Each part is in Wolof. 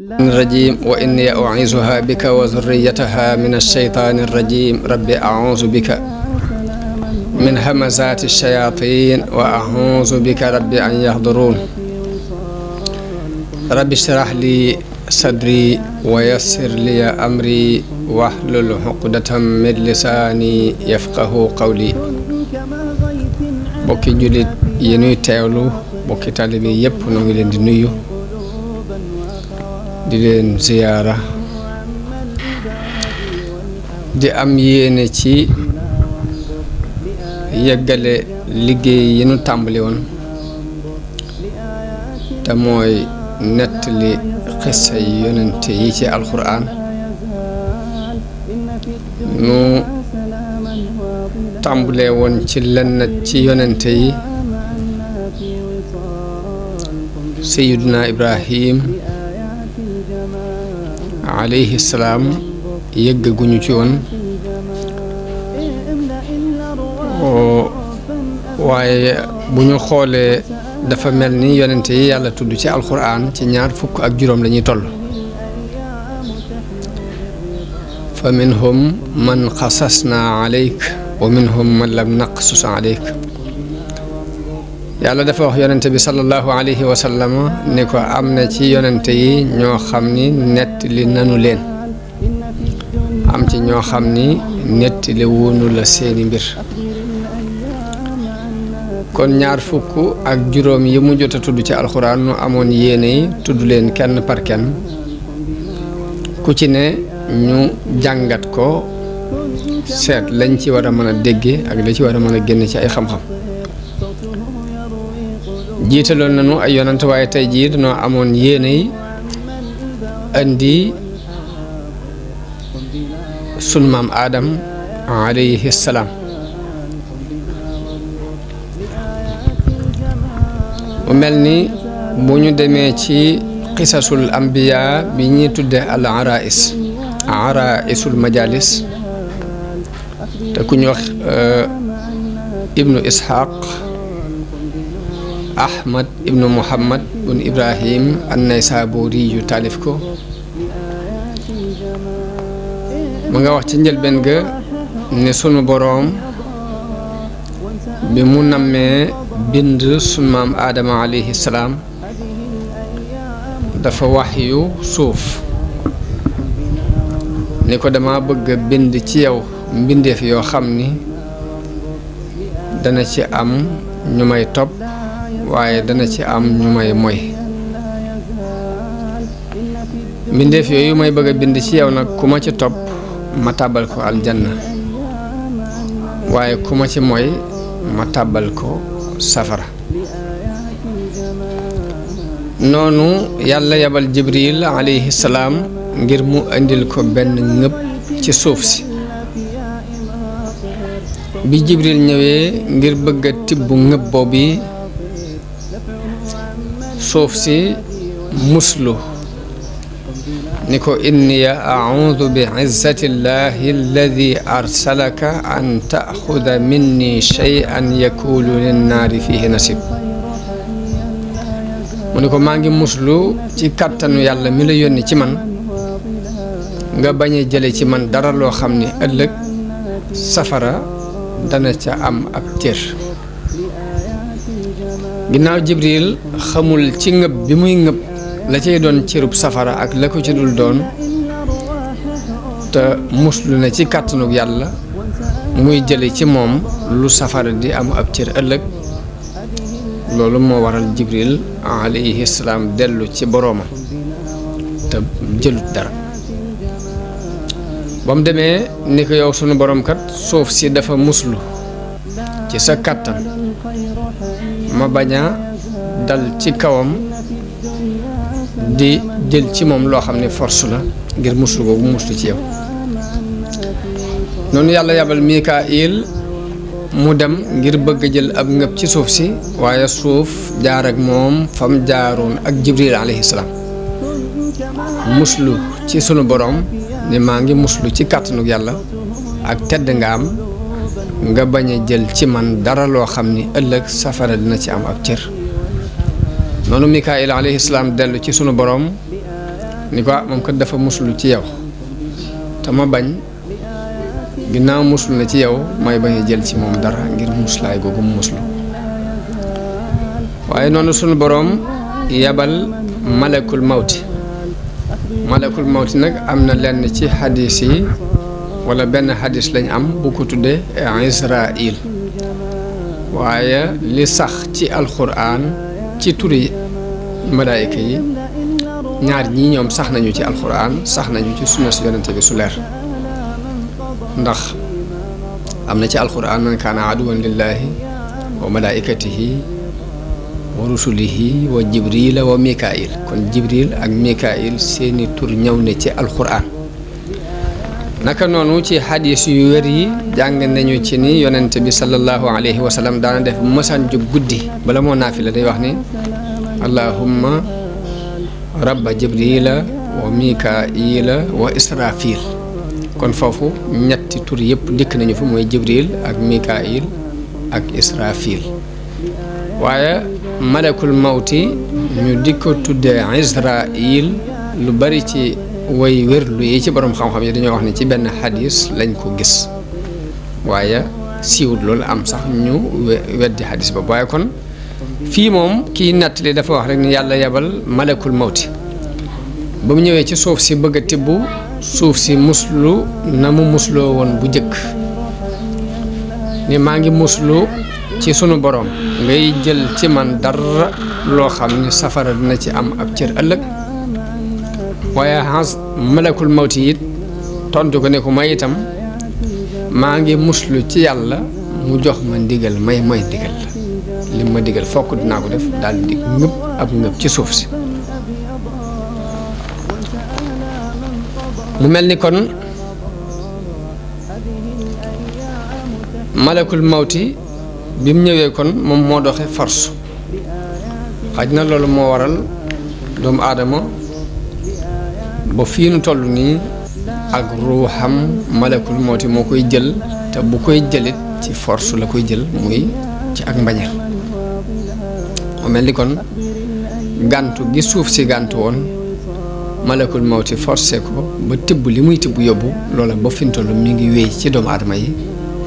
الرجيم وإني أعيذها بك وذريتها من الشيطان الرجيم رب أعوذ بك من همزات الشياطين وأعوذ بك رب أن يحضرون رب اشرح لي صدري ويسر لي أمري واحلل عقدة من لساني يفقه قولي bokki julit yi ñuy teewlu bokki taalibe yépp noo ngi leen di nuyu di leen ziyaara di am yéene ci yeggale liggéey yi ñu tàmbali woon te mooy nettali xissa yi yonente yi ci alxuraan nu tàmbalee woon ci lenn ci yonente yi sayyiduna Ibrahim alayhi salaam yëggaguñu ci woon waaye bu ñu xoolee dafa mel ni yonente yi yàlla tudd ci alxuraan ci 25 lañuy toll fa minhum man xasasna alayk wa minhum man lam naqsus alayk yàlla dafa wax yonente bi sallallahu alayhi wa sallam ni ko am na ci yonente yi ñoo xam ni nettali nanu leen am ci ñoo xam ni nettali wunu la seeni mbir kon 25 yi mu jot a tudd ci alxuraan nu amoon yéene yi tudd leen kenn par kenn ku ci ne ñu jàngat ko seet lañ ci war a mën a dégge ak la ci war a mën a génn ci ay xam-xam jiitaloon nañu ay yonent waaye tey jii dañoo amoon yéene yi andi sunu maam Adam alayhi salaam mu mel ni bu ñu demee ci qisasul ambiya bi ñuy tudde al araisul majalis te ku ñu wax ibnu ishaq ahmad ibnu muhammad bun ibrahim an-naysaburi yu taalif ko mu nga wax ci njëlbeen ga ne sunu boroom bi mu nammee bind sunu maam aadama alayhi salaam dafa waxyu suuf ni ko dama bëgg bind ci yow mbindeef yoo xam ni dana ci am ñu may topp waaye dana ci am ñu may moy mbindeef yooyu may bëgg a bind ci yow nag ku ma ci topp ma tàbbal ko aljanna waaye ku ma ci moy ma tàbbal ko safara noonu yàlla yabal jibril alayhi salaam ngir mu indil ko benn ngëb ci suuf si bi jibril ñëwee ngir bëgg a tibb ngëb boobu suuf si muslu ni ko inniya a'udhu bi izzati llahi alladi arsalaka an ta'khudha minni shay'an yakulu linnaari fihi nasib mu ni ko maa ngi muslu ci kàttanu yàlla mi la yónni ci man nga bañ a jële ci man dara loo xam ni ëllëg safara dana ca am ab cër ginnaaw jibril xamul ci ngëb bi muy ngëb la cay doon cërub safara ak la ko ci dul doon te muslu na ci kàttanug yàlla muy jële ci moom lu safara di am ab cër ëllëg loolu moo waral jibril alayhi salaam dellu ci boroomam te jëlut dara ba mu demee ni ko yow sunu boroom kat suuf si dafa muslu ci sa kàttan ma bañ a dal ci kawam di jël ci moom loo xam ne force la ngir muslu boobu muslu ci yow noonu yàlla yabal Mikaayil mu dem ngir bëgg a jël ab ngëb ci suuf si waaye suuf jaar ak moom fam jaaroon ak jibril alayhi salaam muslu ci sunu boroom ne maa ngi muslu ci kàttanu yàlla ak tedd nga am nga bañ a jël ci man dara loo xam ni ëllëg safara dina ci am ab cër noonu Mikaayil alayhi salaam dellu ci sunu boroom ni ko moom kat dafa muslu ci yow te ma bañ ginnaaw muslu na ci yow may bañ a jël ci moom dara ngir muslaay googu mu muslu waaye noonu sunu boroom yabal malakul mawti nag am na lenn ci xadis yi wala benn xadis lañ am bu ko tuddee Israil waaye li sax ci alxuraan ci turi malaayika yi ñaar ñii ñoom sax nañu ci alxuraan sax nañu ci sunna si yonente bi su leer ndax am na ci alxuraan man kaana aduwan lillahi wa malaikatihi wa rusulihi wa jibrila wa mikail kon jibril ak mikail seeni tur ñëw ne ci alxuraan naka noonu ci xadis yu wér yi jàng nañu ci ni yonente bi sallallahu alayhi wa sallam daana def mësaan jóg guddi bala moo naafila day wax ni allahumma rabba jibrila wa mikaila wa israfil kon foofu ñetti tur yëpp dikk nañu fa mooy jibril ak mikail ak israfil waaye malakul mawti ñu di ko tuddee Israil lu bari ci way wérlu yi ci borom xam-xam yi dañoo wax ne ci benn xadis lañ ko gis waaye siiwut loolu am sax ñu weddi xadis ba waaye kon fii moom kii nettali dafa wax rek ni yàlla yebal malakul mawti ba mu ñëwee ci suuf si bëgg a tibb suuf si muslu na mu musloo woon bu jëkk ni maa ngi muslu ci sunu borom ngay jël ci man dara loo xam ni safara dina ci am ab cër ëllëg waaye malakul mawti it tontu ko ne ko may itam maa ngi muslu ci yàlla mu jox ma ndigal may ndigal la li ma digal fokk dinaa ko def daal di ngëb ab ngëb ci suuf si mu mel ni kon malakul mawti bi mu ñëwee kon moom moo doxe force xaj na loolu moo waral doomu aadama ba fii nu toll nii ak ruuxam malakul mawti moo koy jël te bu koy jëlit ci force la koy jël muy ci ak mbañeel mu mel ni kon gàntu gi suuf si gàntu woon malakul mawti forcé ko ba tibb li muy tibb yóbbu loola ba fi nu toll mi ngi wéy ci doomu aadama yi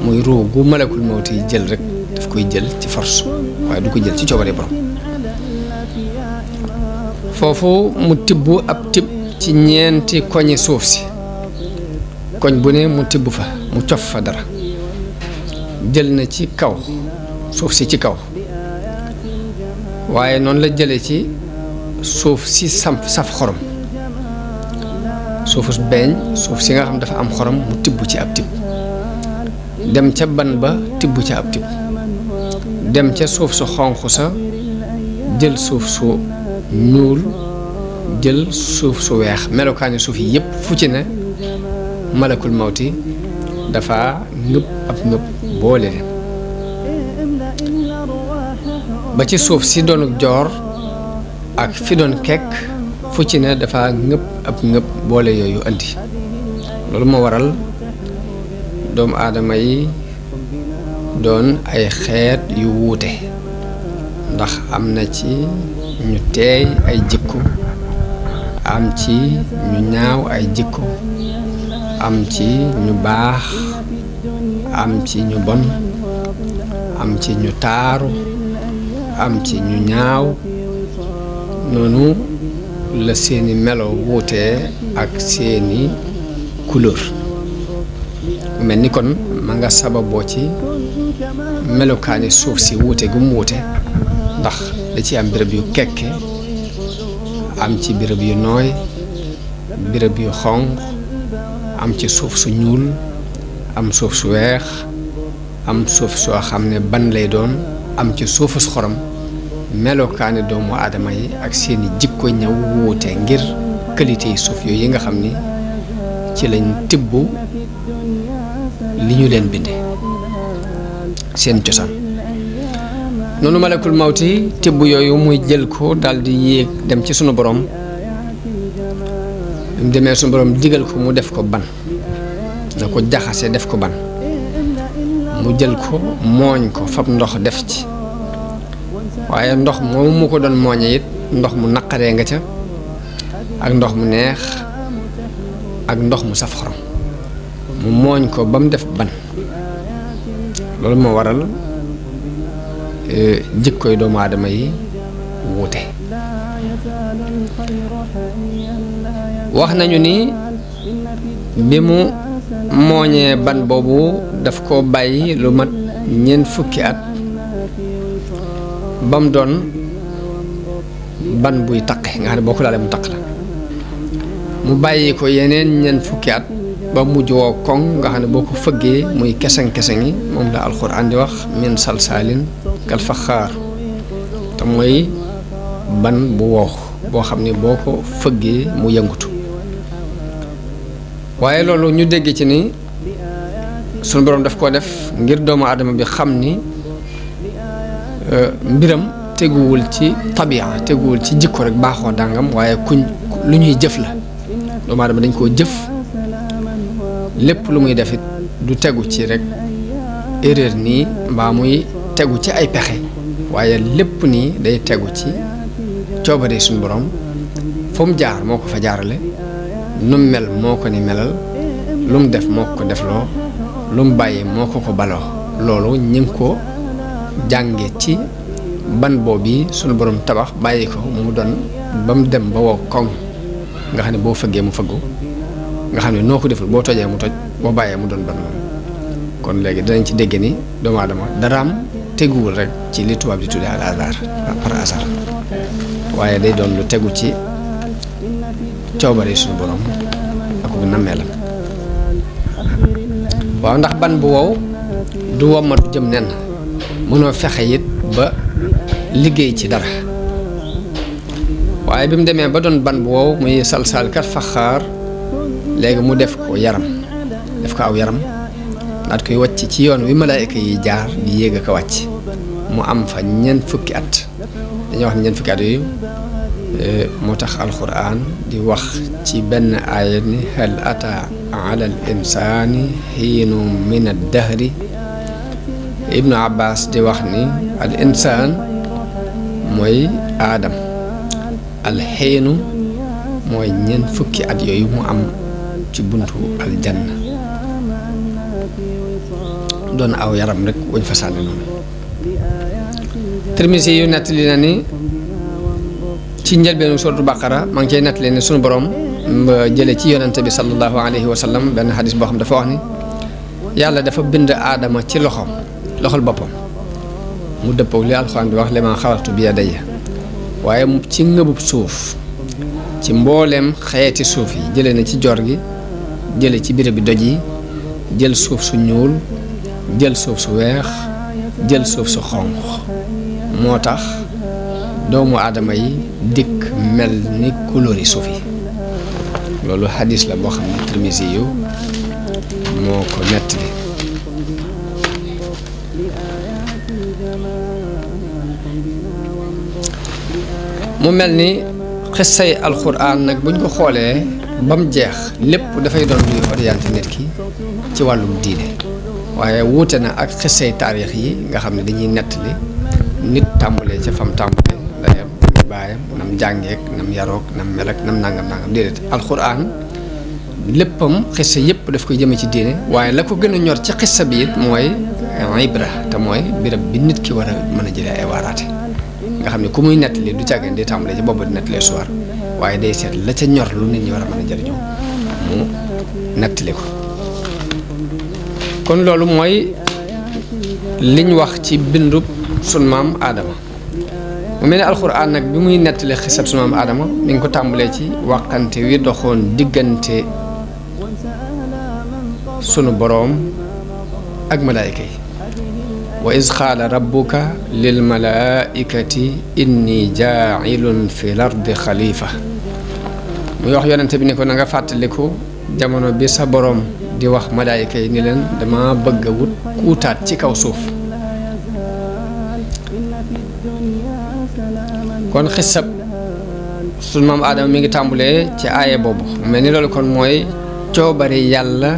muy ruu gu malakul mawti yi jël rek daf koy jël ci force waaye du ko jël ci coobare borom foofu mu tibb ab tibb ci ñeenti koñi suuf si koñ bu ne mu tibb fa mu cof fa dara jël na ci kaw suuf si ci kaw waaye noonu la jële ci suuf si saf xorom suufus beeñ suuf si nga xam dafa am xorom mu tibb ci ab tibb dem ca ban ba tibb ca ab tibb dem ca suuf su xonq sa jël suuf su ñuul jël suuf su weex melokaani suuf yi yëpp fu ci ne malakul mawti dafa ngëb ab ngëb boole leen ba ci suuf si doon joor ak fi doon kekk fu ci ne dafa ngëb ab ngëb boole yooyu andi loolu moo waral doomu aadama yi doon ay xeet yu wuute ndax am na ci ñu teey ay jikko am ci ñu ñaaw ay jikko am ci ñu baax am ci ñu bon am ci ñu taaru am ci ñu ñaaw noonu la seeni melo wuutee ak seeni couleur mel ni kon ma nga sababoo ci melokaani suuf si wuute gu mu wuute ndax da ci am béréb yu kekke am ci béréb yu nooy béréb yu xonq am ci suuf su ñuul am suuf su weex am suuf soo xam ne ban lay doon am ci suufus xorom melokaani doomu aadama yi ak seeni jikko ñëw wuute ngir qualité yi suuf yooyu yi nga xam ni ci lañ tibb li ñu leen binde seen cosaan noonu malakul mawti tibb yooyu muy jël ko daldi yéeg dem ci sunu borom mu demee sunu borom digal ko mu def ko ban na ko jaxase def ko ban mu jël ko mooñ ko fab ndox def ci waaye ndox moomu mu ko doon mooñe it ndox mu naqaree nga ca ak ndox mu neex ak ndox mu saf xorom mu mooñ ko ba mu def ban loolu moo waral jikkoy doomu aadama yi wuute wax nañu ni bi mu mooñee ban boobu daf ko bàyyi lu mat ñeent fukki at ba mu doon ban buy taqe nga xam ne boo ko laalee mu taq la mu bàyyi ko yeneen ñeent fukki at ba mujj woo koŋ nga xam ne boo ko fëggee muy keseng-keseng yi moom la alxuraan di wax min salsaalin kal faxaar te mooy ban bu wow boo xam ne boo ko fëggee mu yëngutu waaye loolu ñu dégg ci ni sunu boroom daf koo def ngir doomu aadama bi xam ni mbiram teguwul ci tabia teguwul ci jikko rek baaxoo dàngam waaye lu ñuy jëf la doomu aadama dañ koo jëf lépp lu muy defit du tegu ci rek erreur nii mbaa muy tegu ci ay pexe waaye lépp nii day tegu ci coobare suñu borom fu mu jaar moo ko fa jaarale lu mu mel moo ko ni melal lu mu def moo ko defloo lu mu bàyyi moo ko baloo loolu ñi ngi ko jànge ci ban boobu suñu borom tabax bàyyi ko mu doon ba mu dem ba wow koŋ nga xam ne boo fëggee mu fëggu nga xam ne noo ko deful boo tojee mu toj boo bàyyee mu doon ban moom kon léegi danañ ci dégg ni doomu aadama daraam teguwul rek ci li tubaab di tuddee al hasard par hasard waaye day doon lu tegu ci coobare suñu borom ak bu nammeelam waaw ndax ban bu wow du wommatu jëm nen mënoo fexe it ba liggéey ci dara waaye bi mu demee ba doon ban bu wow muy salsal kat faxaar léegi mu def ko aw yaram daat koy wàcc ci yoon wi malaayika yi jaar di yéeg ak a wàcc mu am fa ñeent fukki at dañuy wax ne ñeent fukki at yooyu moo tax alquran di wax ci benn aaya ni hal ata ala al insani xiinu min ad dahri ibnu abbas di wax ni al insaan mooy aadam al xiinu mooy ñeent fukki at yooyu mu am ci buntu aljanna doon aw yaram rek wañ fa sànni noonu Tirmisi yu nettali na ni ci njëlbeenu suuratu Baqara maa ngi cay nettali ne sunu borom jële ci yonante bi sallallahu alayhi wa sallam benn xadis boo xam dafa wax ni yàlla dafa bind aadama ci loxol boppam mu dëppoog li alxuraan bi wax limaa xalaqtu bi yadayya waaye ci ngëbub suuf ci mbooleem xeeti suuf yi jële na ci joor gi jële ci béréb bi doj yi jël suuf su ñuul jël suuf su weex jël suuf su xonq moo tax doomu aadama yi dikk mel ni couleur yi suuf yi loolu xadis la boo xam ne Tirmisi yu moo ko nettali mu mel ni xissay alxuraan nag buñ ko xoolee ba mu jeex lépp dafay doon luy orienté nit ki ci wàllum diine waaye wuute na ak xissay taarix yi nga xam ne dañuy nettali nit tàmbalee ca fam tàmbalee ndeyam baayam nam jàngeek nam yarook nam melak nam nangam déedéet alxuraan léppam xissa yépp daf koy jëme ci diine waaye la ko gën a ñor ci xissa bi it mooy ibra te mooy birab bi nit ki war a mën a jëlee ay waaraate nga xam ne ku muy nettali du càggeen day tàmbalee ci boobu di nettalee soir waaye day seet la ca ñor lu nit ñi war a mën a jëriñoo mu nettali ko kon loolu mooy liñ wax ci bindub sunu maam Aadama mu mel ne alxuraan nag bi muy nettali xisab sunu maam Aadama mi ngi ko tàmbalee ci waxante wi doxoon diggante sunu boroom ak malaayika yi wa iz qaala rabbuka lil malaaikati inni jaa'ilun fi lardi xalifa muy wax yonente bi ni ko na nga fàttaliku jamono bi sa boroom di wax malaayika yi ni leen dama bëgg a wut kuutaat ci kaw suuf kon xisab sunu maam Aadama mi ngi tàmbulee ci aaye boobu mel ni loolu kon mooy coobari yàlla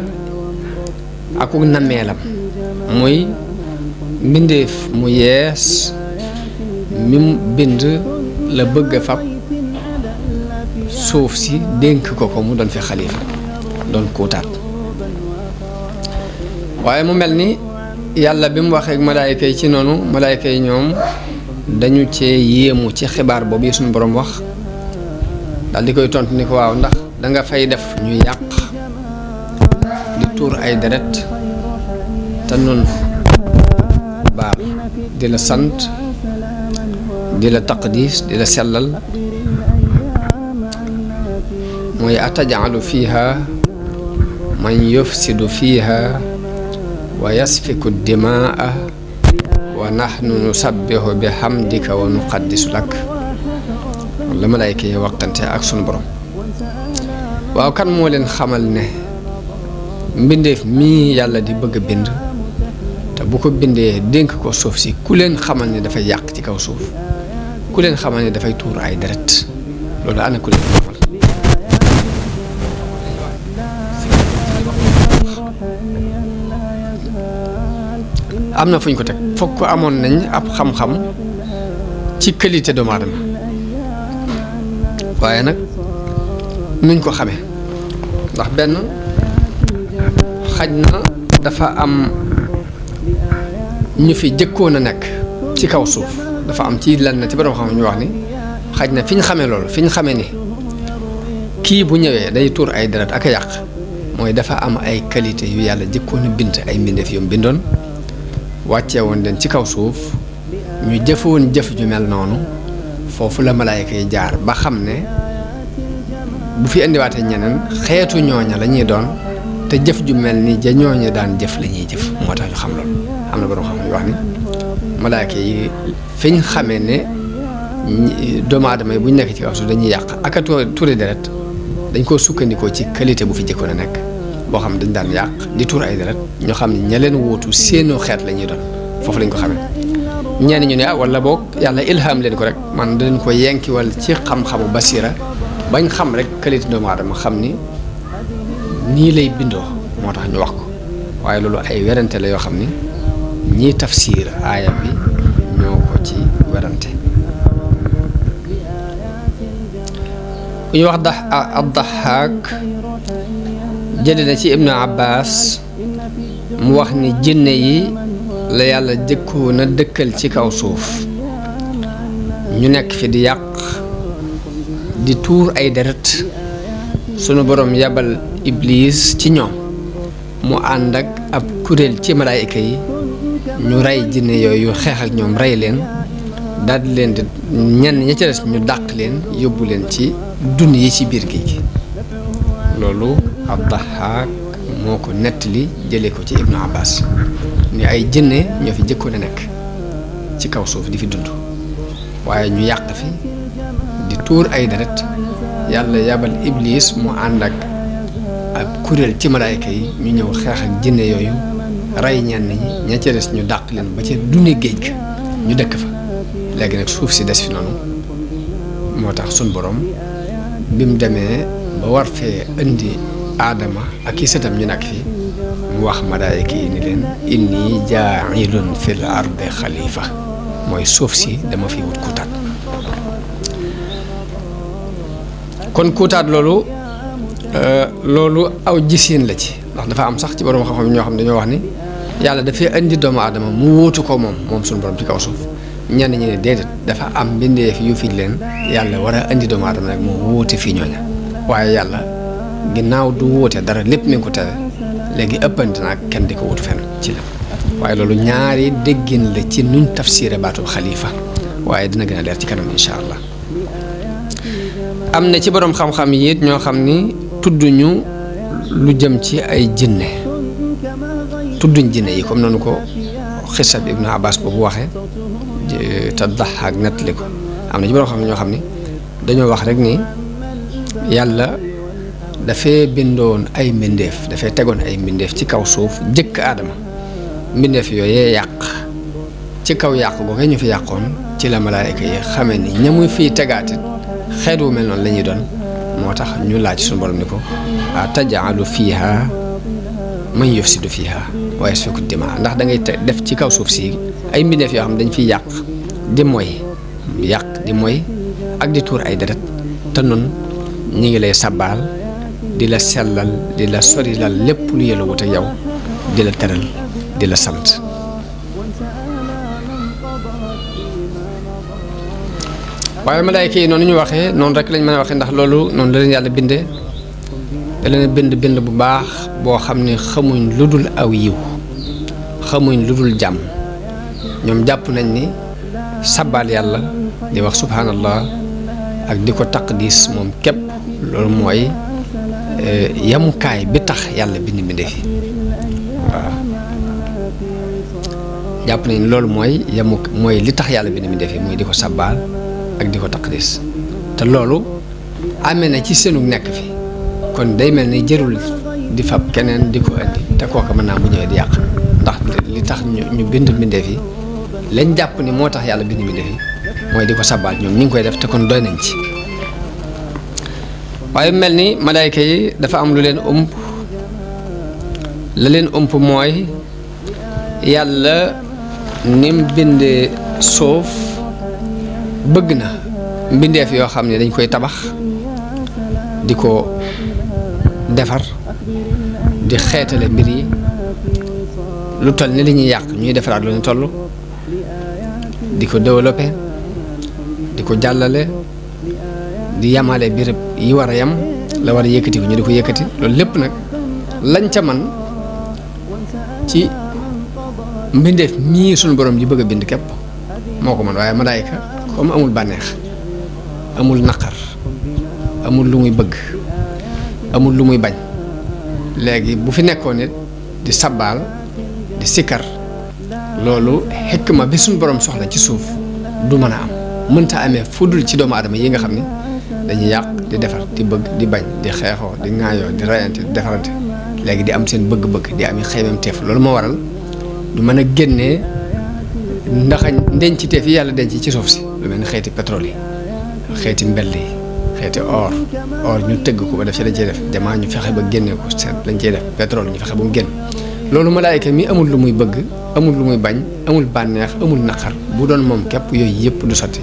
aku nammeelam muy mbindeef mu yees mi mu bind la bëgg a fab suuf si dénk ko mu doon fi xalifa doon kuutaat waaye mu mel ni yàlla bi mu waxee ak malaayka yi ci noonu malaayka yi ñoom dañu cee yéemu ci xibaar boobu yi suñu borom wax daal di koy tontu ni ko waaw ndax danga fay def ñu yàq di tuur ay deret te noonu baax di la sant di la taqdis di la sellal mooy atajalu fiha man yufsidu fiha wa yasfiku dimaa wa nahnu nusabbihu bi hamdika wa nuqaddisu lak la malaayka yi waxtante ak sunu borom waaw kan moo leen xamal ne mbindeef mii yàlla di bëgg a bind te bu ko bindee dénk ko suuf si ku leen xamal ne dafay yàq ci kaw suuf ku leen xamal ne dafay tuur ay deret loolu ana ku leen xamal am na fu ñu ko teg foog ko amoon nañ ab xam-xam ci qualité doomu aadama waaye nag nuñ ko xamee ndax benn xaj na dafa am ñu fi jëkkoon a nekk ci kaw suuf dafa am ci lenn ci borom xam ñu wax ni xaj na fi ñu xamee loolu fi ñu xamee ni kii bu ñëwee day tuur ay deret ak a yàq mooy dafa am ay qualité yu yàlla jëkkoon a bind ay mbindeef yu mu bindoon wàccee woon leen ci kaw suuf ñu jëfoon jëf ju mel noonu foofu la malaayka yi jaar ba xam ne bu fi indiwaatee ñeneen xeetu ñooña la ñuy doon te jëf ju mel ni ja ñooña daan jëf la ñuy jëf moo tax ñu xam loolu am na borom xam ñu wax ni malaayka yi fi ñu xamee ne doomu aadama yi bu ñu nekk ci kaw suuf dañuy yàq ak a tuuri deret dañ koo sukkandikoo ci qualité bu fi jëkkoon a nekk boo xam dañ daan yàq di tuur ay deret ñoo xam ne ña leen wóotu seenu xeet la ñuy doon foofu lañ ko xamee ñenn ñu ne wala boog yàlla ilham leen ko rek man dañ ko yenkiwal ci xam-xamu basira bañ xam rek qualité doomu aadama xam ni nii lay bindoo moo tax ñu wax ko waaye loolu ay werante la yoo xam ni ñii tafsir aaya bi ñoo ko ci werante ku ñu wax ad-Dahhaak jële na ci Ibnu Abbas mu wax ni jinne yi la yàlla jëkkoon a dëkkal ci kaw suuf ñu nekk fi di yàq di tuur ay deret sunu borom yabal Iblis ci ñoom mu ànd ak ab kuréel ci malaayika yi ñu rey jinne yooyu xeex ak ñoom rey leen daal di leen di ñenn ña ca des ñu dàq leen yóbbu leen ci dun yi ci biir géej gi loolu ad-Dahhaak moo ko nettali jëlee ko ci Ibnu Abbas ni ay jinne ñoo fi jëkkoon a nekk ci kaw suuf di fi dund waaye ñu yàq fi di tuur ay deret yàlla yabal Iblis mu ànd ak ab kuréel ci malaayka yi ñu ñëw xeex ak jinne yooyu rey ñenn ñi ña ca des ñu dàq leen ba ca dune géej ga ñu dëkk fa léegi nag suuf si des fi noonu moo tax sun borom bi mu demee ba war fee indi aadama ak i sëtam ñu nekk fi mu wax malaayka yi ni leen inni jaa'ilun fil ardi xalifa mooy suuf si dama fi wut kuutaat kon kuutaat loolu aw gisiin la ci ndax dafa am sax ci borom xam-xam ñoo xam dañoo wax ni yàlla dafay indi doomu aadama mu wóotu ko moom suñu borom ci kaw suuf ñenn ñi ne déedéet dafa am mbindeef yu fi leen yàlla war a indi doomu aadama rek mu wóote fii ñooña waaye yàlla ginnaaw du wóote dara lépp mi ngi ko tere léegi ëppante naag kenn di ko wóotu fenn ci la waaye loolu ñaari déggin la ci nuñ tafsiré baatu xalifa waaye dina gën a leer ci kanam incha allah am na ci borom xam-xam yi it ñoo xam ni tudduñu lu jëm ci ay jinne tudduñ jinne yi comme noonu ko xisab Ibnu Abbas boobu waxee te Dahhaak nettali ko am na ci borom xam ñoo xam ni dañoo wax rek ni yàlla dafay bindoon ay mbindeef dafay tegoon ay mbindeef ci kaw suuf jëkk aadama mbindeef yooyee yàq ci kaw yàq googu ñu fi yàqoon ci la malaayka yi xamee ni ñamuy fiy tegaatit xeet wu mel noonu la ñuy doon moo tax ñu laaj suñu borom ni ko taj'alu fiiha man yufsidu fiiha wa yasfiku dimaa ndax da ngay def ci kaw suuf si ay mbindeef yoo xam dañ fiy yàq di moy ak di tuur ay deret te noonu ñi ngi lay sabbaal di la sellal di la sorilal lépp lu yëla wut ak yow di la teral di la sant waaye malaayka yi noonu ñu waxee noonu rek lañ mën a waxee ndax loolu noonu la leen yàlla bindee da leen bind bu baax boo xam ne xamuñ lu dul aw yiw xamuñ lu dul jàmm ñoom jàpp nañ ni sabbaal yàlla di wax subhanallah ak di ko taqdis moom képp loolu mooy yamukaay bi tax yàlla bind mbindéef yi waaw jàpp nañ loolu mooy li tax yàlla bind mbindéef yi muy di ko sabbaal ak di ko taqdis te loolu amee na ci seenu nekk fi kon day mel ni jërul di fab keneen di ko indi te kooka mën naa bu ñëwee di yàq ndax li tax ñu bind mbindéef yi lañ jàpp ni moo tax yàlla bind mbindéef yi mooy di ko sabbaal ñoom ñu ngi koy def te kon doy nañ ci waaye mel ni malaayka yi dafa am lu leen ëmp la leen ëmp mooy yàlla nim bindee suuf bëgg na mbindeef yoo xam ne dañ koy tabax di ko defar di xeetale mbir yi lu toll ni li ñuy yàq ñuy defaraat lu ñu toll di ko développé di ko jàllale di yamale birëb yi war a yam la war a yëkkati ko ñu di ko yëkkati loolu lépp nag lañ ca man ci mbindeef mii suñu borom ji bëgg a bind képp moo ko man waaye malaayka comme amul bànneex amul naqar amul lu muy bëgg amul lu muy bañ léegi bu fi nekkoon nit di sabbaal di sikkar loolu xikma bi suñu borom soxla ci suuf du mën a am mënta amee fudul ci doomu aadama yi nga xam ne dañuy yàq di defar di bëgg di bañ di xeexoo di ŋaayoo di rayante di defarante léegi di am seen bëgg-bëgg di am xeymam teef loolu moo waral du mën a génnee ndaxañ ndenciteef yi yàlla denc ci suuf si lu mel ni xeeti pétrole yi xeeti mbell yi xeeti or ñu tëgg ko ba def ci lañ cey def jamaa ñu fexe ba génne ko seet lañ cey def pétrole ñu fexe ba mu génn loolu malaayka mi amul lu muy bëgg amul lu muy bañ amul bànneex amul naqar bu doon moom képp yooyu yëpp du sotti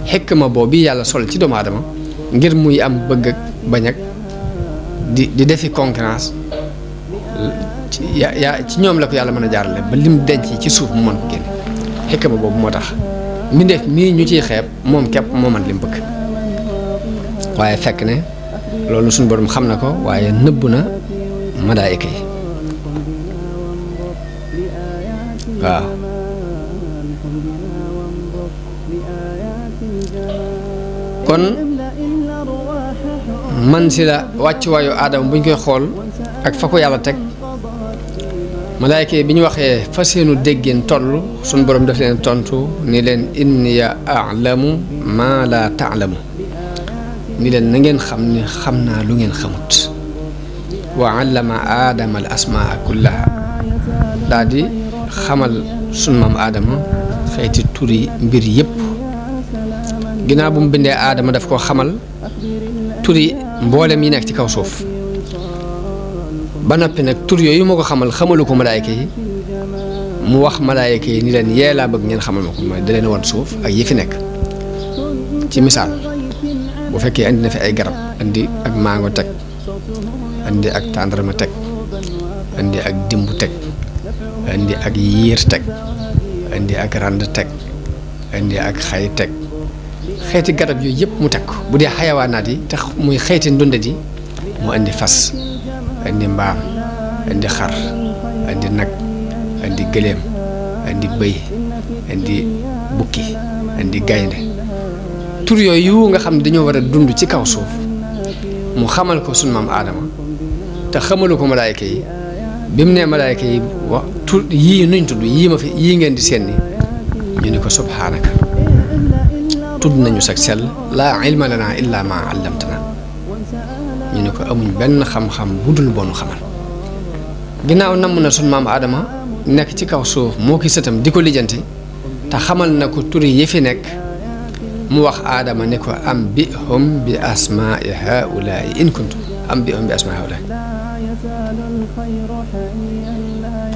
xikma boobu yàlla sol ci doomu aadama ngir muy am bëgg ak bañ ak di defi concurrence ci ñoom la ko yàlla mën a jaarale ba lim denc ci suuf mu mën ko génne xikma boobu moo tax mbindeef mii ñu ciy xeeb moom képp moo mën lim bëgg waaye fekk ne loolu suñu borom xam na ko waaye nëbb na malaayika yi waaw kon man si la wàccuwaayu aadama buñ koy xool ak fa ko yàlla teg malaayka yi bi ñu waxee fa seenu déggeen toll suñ borom daf leen tontu ni leen inniya a'lamu ma la ta'lamu ni leen na ngeen xam ne xam naa lu ngeen xamut wa allama aadama al asmaa kullaha daa di xamal sun maam aadama xeeti turi mbir yépp ginnaaw bu mu bindee aadama daf koo xamal turi mboolem yi nekk ci kaw suuf ba noppi nag tur yooyu moo ko xamal xamalu ko malaayka yi mu wax malaayka yi ni leen yee laa bëgg ngeen xamal ma ko mooy da leen woon suuf ak yi fi nekk ci misaal bu fekkee andi na fi ay garab andi ak mango teg andi ak tàndarma teg andi ak dimbu teg andi ak yiir teg andi ak rand teg andi ak xay teg xeeti garab yooyu yëpp mu teg ko bu dee xayawaanaat yi te muy xeeti ndundat yi mu andi fas andi mbaam andi xar andi nag andi gëléem andi bëy andi bukki andi gaynde tur yooyu nga xam ne dañoo war a dund ci kaw suuf mu xamal ko sunu maam aadama te xamalu ko malaayka yi bi mu nee malaayka yi wa tur yii nuñ tudd yii ma fi yii ngeen di seen ni ñu ni ko subhaanaka tudd nañu sag sell laa ilma lana illa ma allamtana ñu ni ko amuñ benn xam-xam bu dul boonu xamal ginnaaw namm na sunu maam aadama nekk ci kaw suuf moo ki sëtam di ko lijjanti te xamal na ko turi yi fi nekk mu wax aadama ne ko am bi hum bi asmaai haulaai in kuntum am bi hum bi asmaai haulaai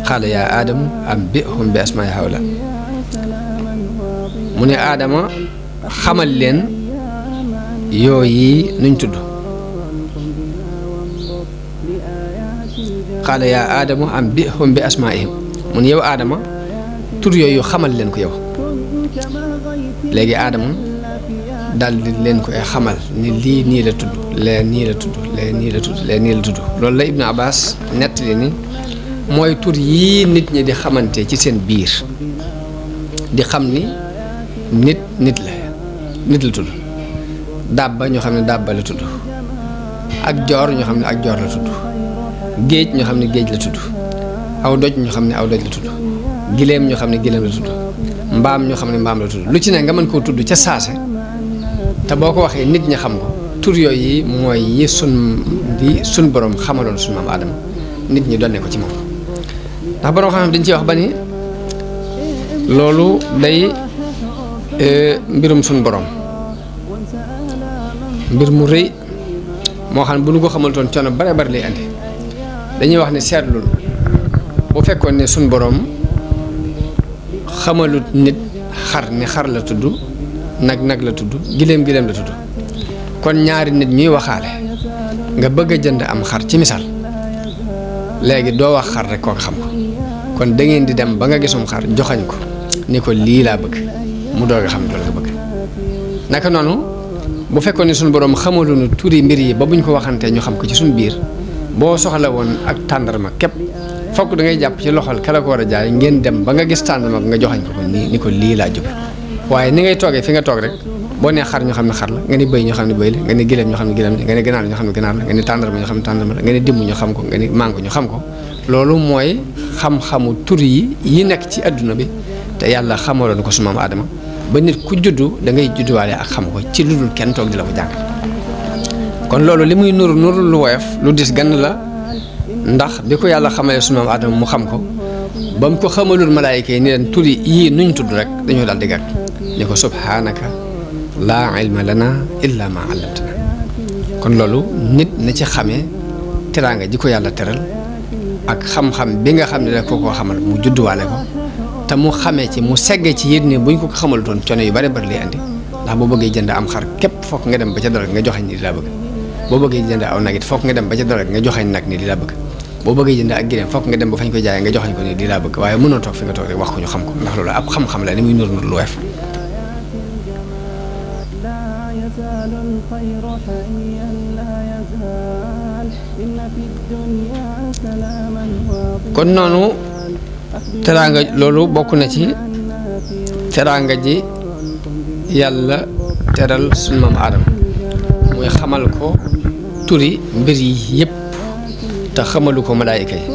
xaala yaa aadamu am bi hum bi asmaai haulaai mu ne aadama xamal leen yooyi nuñ tudd qaala yaa aadamu anbihum bi asmaa'ihim mun yow aadama tur yooyu xamal leen ko yow léegi aadama daal di leen koy xamal ni lii nii la tudd lee nii la tudd lee nii la tudd lee nii la tudd loolu la Ibnu Abbas nettali ni mooy tur yii nit ñi di xamante ci seen biir di xam ni nit la tudd dabba ñoo xam ne dabba la tudd ak joor ñoo xam ne ak joor la tudd géej ñoo xam ne géej la tudd aw doj ñoo xam ne aw doj la tudd gileem ñoo xam ne gileem la tudd mbaam ñoo xam ne mbaam la tudd lu ci ne nga mën koo tudd ca saase te boo ko waxee nit ñi xam ko tur yooyu mooy yi sun borom xamaloon sun maam Aadama nit ñi donne ko ci moom ndax borom xam-xam dañ ciy wax ba ni loolu day mbirum sun borom mbir mu rëy moo xam ne bu nu ko xamaltoon coono bare bare lay andi dañuy wax ne seetlul bu fekkoon ne sun borom xamalut nit xar ni xar la tudd nag la tudd gileem la tudd kon ñaari nit ñuy waxaale nga bëgg a jënd am xar ci misaal léegi doo wax xar rek koo xam ko kon da ngeen di dem ba nga gisum xar joxañ ko ni ko lii laa bëgg mu doog a xam loolu nga bëgg naka noonu bu fekkoon ne suñu borom xamaluñu turi mbir yi ba buñ ko waxantee ñu xam ko ci suñu biir boo soxla woon ak tàndarma képp fokk da ngay jàpp ci loxol kala ko war a jaay ngeen dem ba nga gis tàndarma nga joxañ ko nii ni ko lii laa jublu waaye ni ngay toogee fi nga toog rek boo nee xar ñu xam ne xar la nga ni bëy ñu xam ne bëy la nga ni gileem ñu xam ne gileem la nga ni ganaar ñu xam ne ganaar la nga ni tàndarma ñu xam ne tàndarma la nga ni dimb ñu xam ko nga ni màngo ñu xam ko loolu mooy xam-xamu tur yi nekk ci adduna bi te yàlla xamaloon ko su maam Aadama ba nit ku juddu da ngay judduwaale ak xam ko ci lu dul kenn toog di la ko jàng kon loolu li muy nuru lu woyof lu dis gann la ndax bi ko yàlla xamalee su maam Aadama mu xam ko ba mu ko xamalul malaayika yi ni leen tur yii nuñ tudd rek dañoo daal di gàtt ni ko subhaanaka laa ilma lana illa ma allamtana kon loolu nit na ci xamee teraanga ji ko yàlla teral ak xam-xam bi nga xam ne rek koo koo xamal mu judduwaale ko te mu xamee ci mu seggee ci yéen ne buñ ko xamal doon coono yu bari bari lay andi ndax boo bëggee jënd am xar képp fokk nga dem ba ca dara nga joxañ ni di laa bëgg boo bëggee jënd aw nag it fokk nga dem ba ca dara nga joxañ nag ni di laa bëgg boo bëggee jënd ak gileem fokk nga dem ba fañ koy jaayee nga joxañ ko ni di laa bëgg waaye mënoo toog fi nga toog rek wax ko ñu xam ko ndax loolu ab xam-xam la ni muy nur lu weef kon noonu teraanga loolu bokk na ci teraanga ji yàlla teral sunu maam Aadama muy xamal ko turi mbir yi yépp te xamalu ko malaayika yi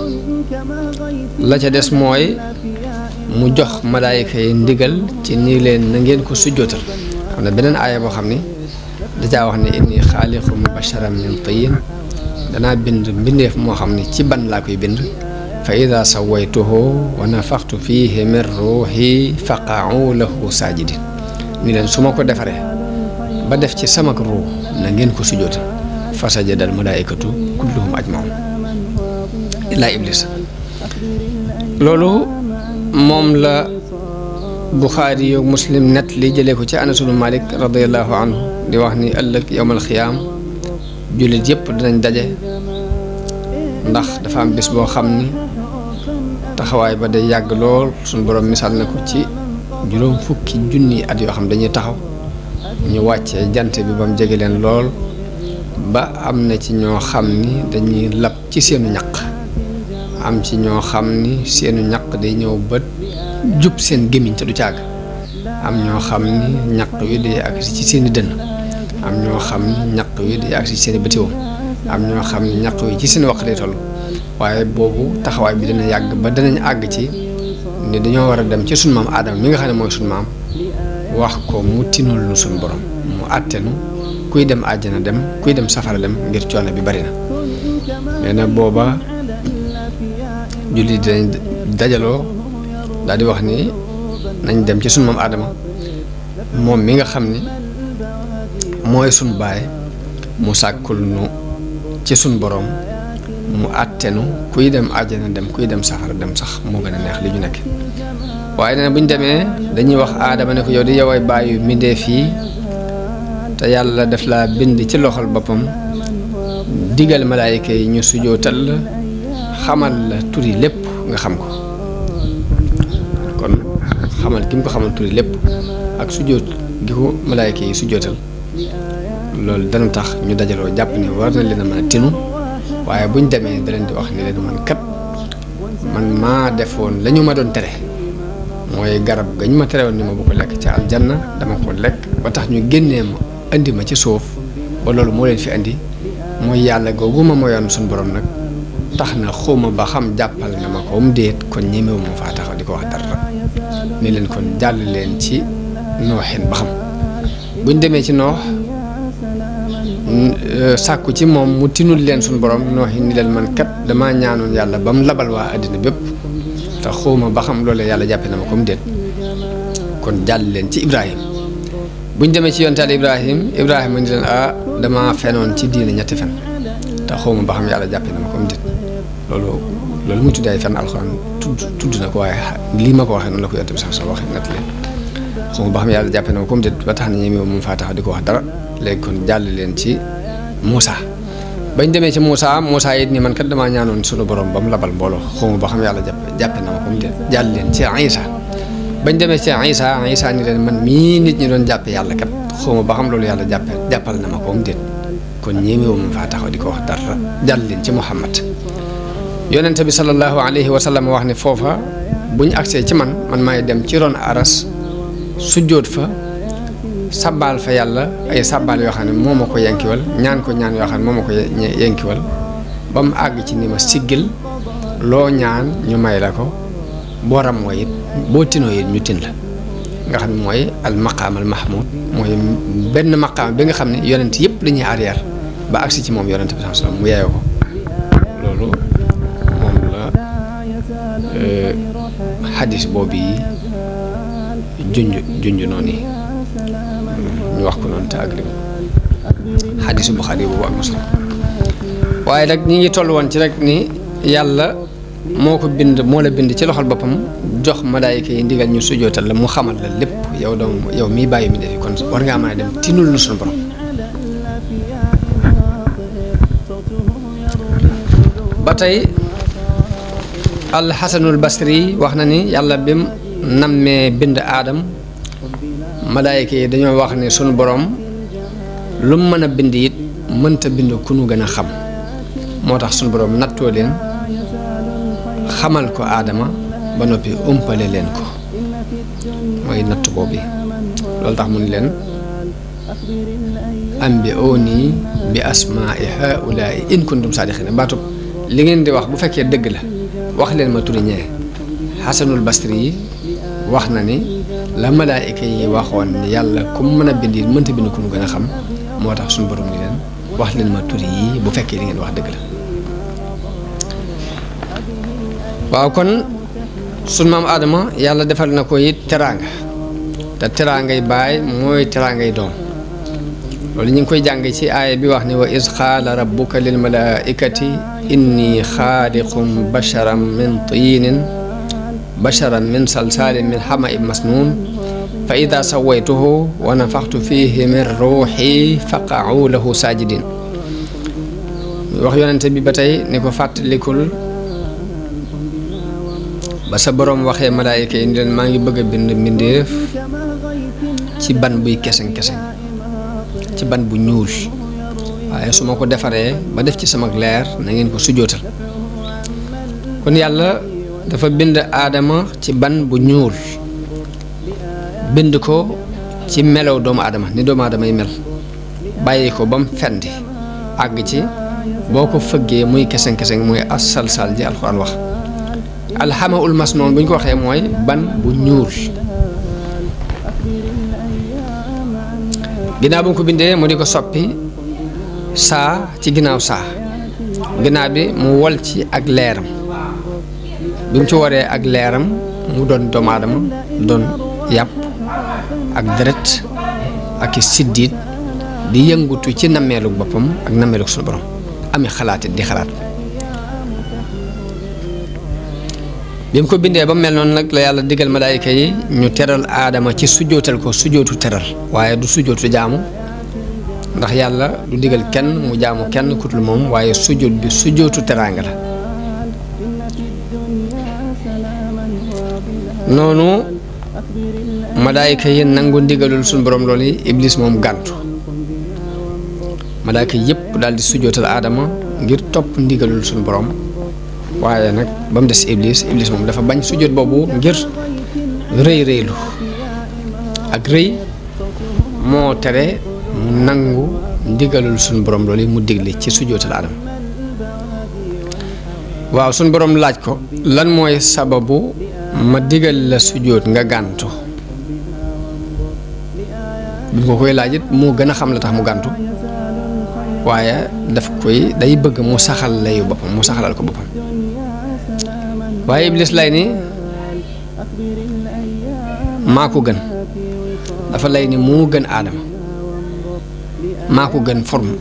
la ca des mooy mu jox malaayika yi ndigal ci nii leen na ngeen ko sujjootal xam ne beneen aaya boo xam ni dajaa wax ne inni xaaliqum basharan min tiin danaa bind mbindeef moo xam ne ci ban laa koy bind fa ida sawaytuhu wa nafaxtu fihi min ruuxi faqa'u lahu saajidin ni leen su ma ko defaree ba def ci samak ruux na ngeen ko sujjootal fa sajadal malaayikatu kulluhum ajmaun illaa iblis loolu moom la Buxaari yo Muslim net li jëlee ko ci Anas ibn Malik radiyallahu anhu di wax ni ëllëg yowmal xiyaam jullit yëpp dinañ daje ndax dafa am bis boo xam ni taxawaay ba day yàgg lool suñu borom misaal na ko ci juróom fukki junni at yoo xam dañuy taxaw ñu wàccee jant bi ba mu jege leen lool ba am na ci ñoo xam ni dañuy lab ci seenu ñaq am ci ñoo xam ni seenu ñaq day ñëw bët jub seen gémmiñ te du càgg am ñoo xam ni ñaq wi day agsi ci seeni dënn am ñoo xam ni ñaq wi day agsi ci seeni bëtiwoom am ñoo xam ni ñaq wi ci seen wax lay toll waaye boobu taxawaay bi dina yàgg ba danañ àgg ci ni dañoo war a dem ci sunu maam Aadama mi nga xam ne mooy sunu maam wax ko mu tinul nu sunu borom mu àttenu kuy dem àjjana dem kuy dem safara dem ngir coono bi bari na nee na booba julli dinañ dajaloo daal di wax ni nañ dem ci sunu maam Aadama moom mi nga xam ni mooy sunu baay mu sàkkul nu ci sunu borom mu àttenu kuy dem àjjana dem kuy dem safara dem sax moo gën a neex li ñu nekk waaye nee na bu ñu demee dañuy wax Aadama ne ko yow di yoway bàyyi mbindeef yi te yàlla def laa bind ci loxol boppam digal malaayika yi ñu sujootal xamal la turi lépp nga xam ko kon xamal ki mu ko xamal turi lépp ak sujjóot gi ko malaayka yi sujjóotal loolu dana tax ñu dajaloo jàpp ne war na leen a mën a tinu waaye buñ demee da leen di wax ni leen man kat man maa defoon la ñu ma doon tere mooy garab gañ ma tere woon ni ma bu ko lekk ca aljanna dama ko lekk ba tax ñu génnee ma indi ma ci suuf ba loolu moo leen fi indi mooy yàlla googu ma moyoon suñu borom nag tax na xawma ba xam jàppal na ma ko mu déet kon ñemewu ma faa taxaw di ko wax dara ni leen kon jàll leen ci nooxin ba xam buñ demee ci noox sàkku ci moom mu tinul leen suñu borom nooxin ni leen man kat damaa ñaanoon yàlla ba mu labal waa àddina bépp te xawma ba xam loolu yàlla jàppe na ma ko mu déet kon jàll leen ci Ibrahim buñ demee ci yontaal Ibrahima ni leen dama fenoon ci diine ñetti fen te xawma ba xam yàlla jàppe na ma ko mu déet loolu mu tuddee ay fen alxuraan tudd na ko waaye lii ma ko waxee noonu la ko yonte bi sax soo waxee nett leen xawma ba xam yàlla jàppe na ma ko mu déet ba tax na ñemewu moom faa taxaw di ko wax dara léegi kon jàll leen ci Moussa bañ demee ci Moussa it ni man kat damaa ñaanoon sunu borom ba mu labal mbooloo xawma ba xam yàlla jàppe na ma ko mu déet jàll leen ci Isa bañ demee ci Isa ni leen man mii nit ñi doon jàppe yàlla kat xawma ba xam loolu yàlla jàppal na ma ko mu déet kon ñemewu ma faa taxaw di ko wax dara jàll leen ci Muhammad yonente bi sallallahu alayhi wa sallam wax ne foofa buñ agsee ci man maay dem ci ron aras sujjóot fa sabbaal fa yàlla ay sabbaal yoo xam ne moo ma ko yenkiwal ñaan ko ñaan yoo xam ne moo ma ko yenkiwal ba mu àgg ci ni ma siggil loo ñaan ñu may la ko boo ramoo it boo tinoo it ñu tin la nga xam ne mooy al maqaam al mahmud mooy benn maqaam bi nga xam ne yonent yëpp la ñuy arrière ba agsi ci moom yonent bi sallallahu alayhi wasallam mu yeeyoo ko loolu moom la xadis boobu yi junj noonu yi ñu wax ko noonu te ak lim xadisu Buxaari boobu ak Muslim waaye nag ñi ngi toll woon ci rek ni yàlla moo ko bind moo la bind ci loxol boppam jox malaayika yi ndigal ñu sujootal la mu xamal la lépp yow miy bàyyi mi defi kon war ngaa mën a dem tinul nu suñu borom ba tey alxasanul basri wax na ni yàlla bim nammee bind aadam malaayika yi dañoo wax ne sunu borom lu mu mën a bind it mënta bind ku nu gën a xam moo tax sunu borom nattoo leen xamal ko aadama ba noppi umpale leen ko mooy natt boobu loolu tax mu ni leen ambi'uuni bi asmaa'i haa'ulaa'i in kuntum saadiqiina baatub li ngeen di wax bu fekkee dëgg la wax leen ma turi ñee xasanul basri yi wax na ni la malaayika yi waxoon ni yàlla ku mën a bind it mënta bind ku nu gën a xam moo tax suñu borom ni leen wax leen ma turi yi bu fekkee li ngeen wax dëgg la waaw kon sunu maam Adama yàlla defal na ko it teraanga te teraangay baay mooy teraangay doom loolu ñu ngi koy jàng ci aaya bi wax ne wa iz qaala rabbuka lil malaaikati inni xaaliqum basharan min salsaalin min hama'in masnuun fa ida sawaytuhu wa nafaxtu fihi min ruuxi faqa'u lahu saajidin wax yonente bi ba tey ni ko fàttalikul ba sa boroom waxee malaayika yi ni leen maa ngi bëgg a bind mbindéef ci ban buy keseng-keseng ci ban bu ñuul waaye su ma ko defaree ba def ci sama leer na ngeen ko sujootal kon yàlla dafa bind aadama ci ban bu ñuul bind ko ci melow doomu aadama ni doomu aadama yi mel bàyyi ko ba mu fendi àgg ci boo ko fëggee muy keseng-keseng muy as-salsal ji alxuraan wax alxamaul masnoon bu ñu ko waxee mooy ban bu ñuul ginnaaw bu ñu ko bindee mu di ko soppi saa ci ginnaaw saa ginnaaw bi mu wol ci ak leeram bi mu ci waree ak leeram mu doon doomu aadama doon yàpp ak deret ak i siddiit di yëngutu ci nammeelu boppam ak nammeelu suñu borom ami xalaatit di xalaat bi mu ko bindee ba mel noonu nag la yàlla digal malaayika yi ñu teral aadama ci sujootal ko sujootu teral waaye du sujootu jaamu ndax yàlla du digal kenn mu jaamu kenn kutul moom waaye sujoot bi sujootu teraanga la noonu malaayika yi nangu ndigalul suñu borom loolu yi iblis moom gàntu malaayika yëpp daal di sujjootal aadama ngir topp ndigalul suñu borom waaye nag ba mu des iblis moom dafa bañ sujjoot boobu ngir rëylu ak rëy moo tere mu nangu ndigalul suñu borom loolu yi mu digle ci sujjootal aadama waaw suñu borom laaj ko lan mooy sababu ma digal la sujjoot nga gàntu bi nga koy laaj it moo gën a xam la tax mu gàntu waaye daf koy day bëgg mu saxal layu boppam mu saxalal ko boppam waaye iblis lay ni maa ko gën dafa lay ni moo gën aadama maa ko gën forme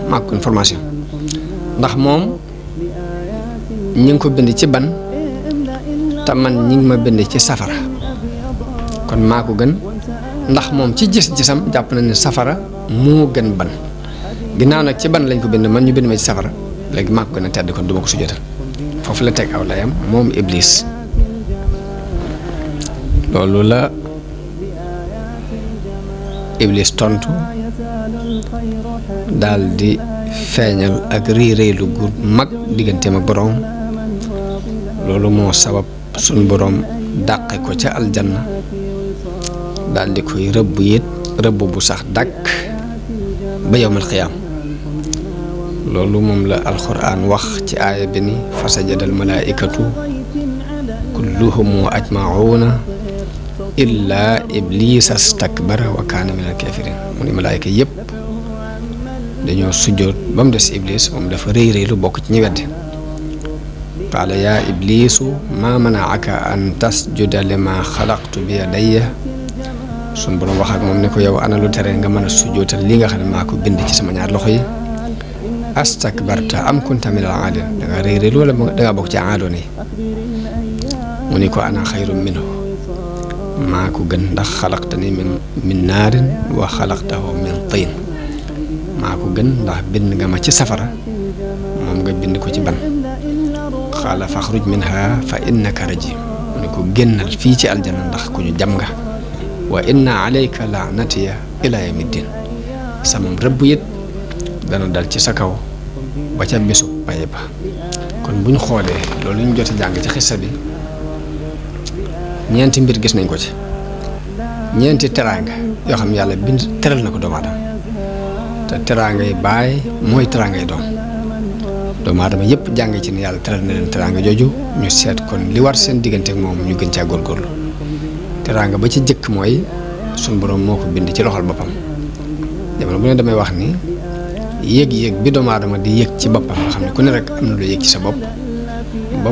maa ko gën formation ndax moom ñi ngi ko bind ci ban te man ñi ngi ma bind ci safara kon maa ko gën ndax moom ci gis-gisam jàpp na ne safara moo gën ban ginnaaw nag ci ban lañ ko bind man ñu bind ma ci safara léegi maa ko gën a tedd kon du ma ko sujjóotal foofu la teg aw layam moom iblis loolu la iblis tontu daal di feeñal ak réylu gu mag digganteem ak boroom loolu moo sabab suñ boroom dàqe ko ca aljanna daal di koy rëbb it rëbb bu sax dàkk ba yawmal qiyaam loolu moom la alxuraan wax ci aaya bi ni fa sajadal malaaikatu kulluhum ajmauna illa iblisa stakbara wa kaana minal kaafiriin mu ni malaayika yépp dañoo sujjoot ba mu des iblis moom dafa rëy lu bokk ci ñi weddi qaala yaa iblisu maa manaaka an tasjuda lima xalaqtu bi yadayya suñ boroom wax ak moom ne ko yow ana lu tere nga mën a sujjootal li nga xam ne maa ko bind ci sama ñaar loxo yi astakbarta am kunta minal aaliin da nga rëy wala da nga bokk ci aadoon yi mu ni ko ana xayrun minhu maa ko gën ndax xalaqtani min naarin wa xalaqtahu min tiin maa ko gën ndax bind nga ma ci safara moom nga bind ko ci ban xaala faxruj minha fa innaka rajim mu ni ko génnal fii ci aljana ndax ku ñu jam nga wa inna alayka laanatiya ila yawmiddin sama rëbb it dana dal ci sa kaw ba ca bésu paye ba kon bu ñu xoolee loolu ñu jot a jàng ci xissa bi ñeenti mbir gis nañ ko ci ñeenti teraanga yoo xam yàlla bind teral na ko doomu aadama te teraanga yi baay mooy teraanga yi doom doomu aadama yëpp jàng ci ne yàlla teral na leen teraanga jooju ñu seet kon li war seen diggante ak moom ñu gën caa góorgóorlu teraanga ba ci jëkk mooy suñ boroom moo ko bind ci loxol boppam jamono bu ne damay wax ni yëg-yëg bi doomu aadama di yëg ci boppam nga xam ne ku ne rek am na lu yëg ci sa bopp ba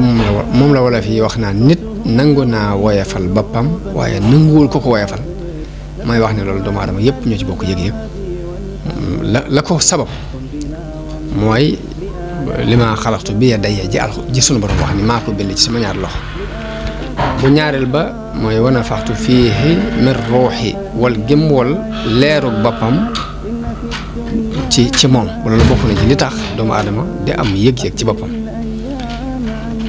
moom la wala fi wax naa nit nangu naa woyafal boppam waaye nanguwul ko woyafal may wax ne loolu doomu aadama yëpp ñoo ci bokk yëg-yëg la ko sabab mooy li ma xalaxtu bi yadayya ji sunu borom wax ni maa ko bind ci sama ñaar loxo bu ñaareel ba mooy wana faxtu fiihi min ruuxi wal gëm wal leeru boppam ci moom loolu bokk na ci li tax doomu aadama di am yëg-yëg ci boppam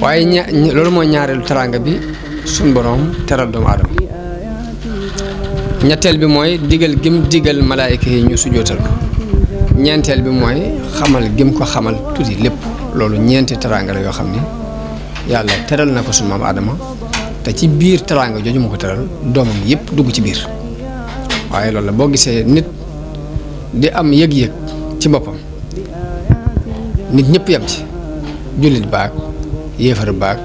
waaye loolu mooy ñaareelu teraanga bi suñ boroom teral doomu aadama ñetteel bi mooy digal gim digal malaayika yi ñu sujjootal ko ñeenteel bi mooy xamal gim ko xamal tuuti lépp loolu ñeenti teraanga la yoo xam ni yàlla teral na ko suñ maam aadama te ci biir teraanga jooju mu ko teral doomam yëpp dugg ci biir waaye loolu la boo gisee nit di am yëg-yëg ci boppam nit ñëpp yam ci jullit baag yéefar baag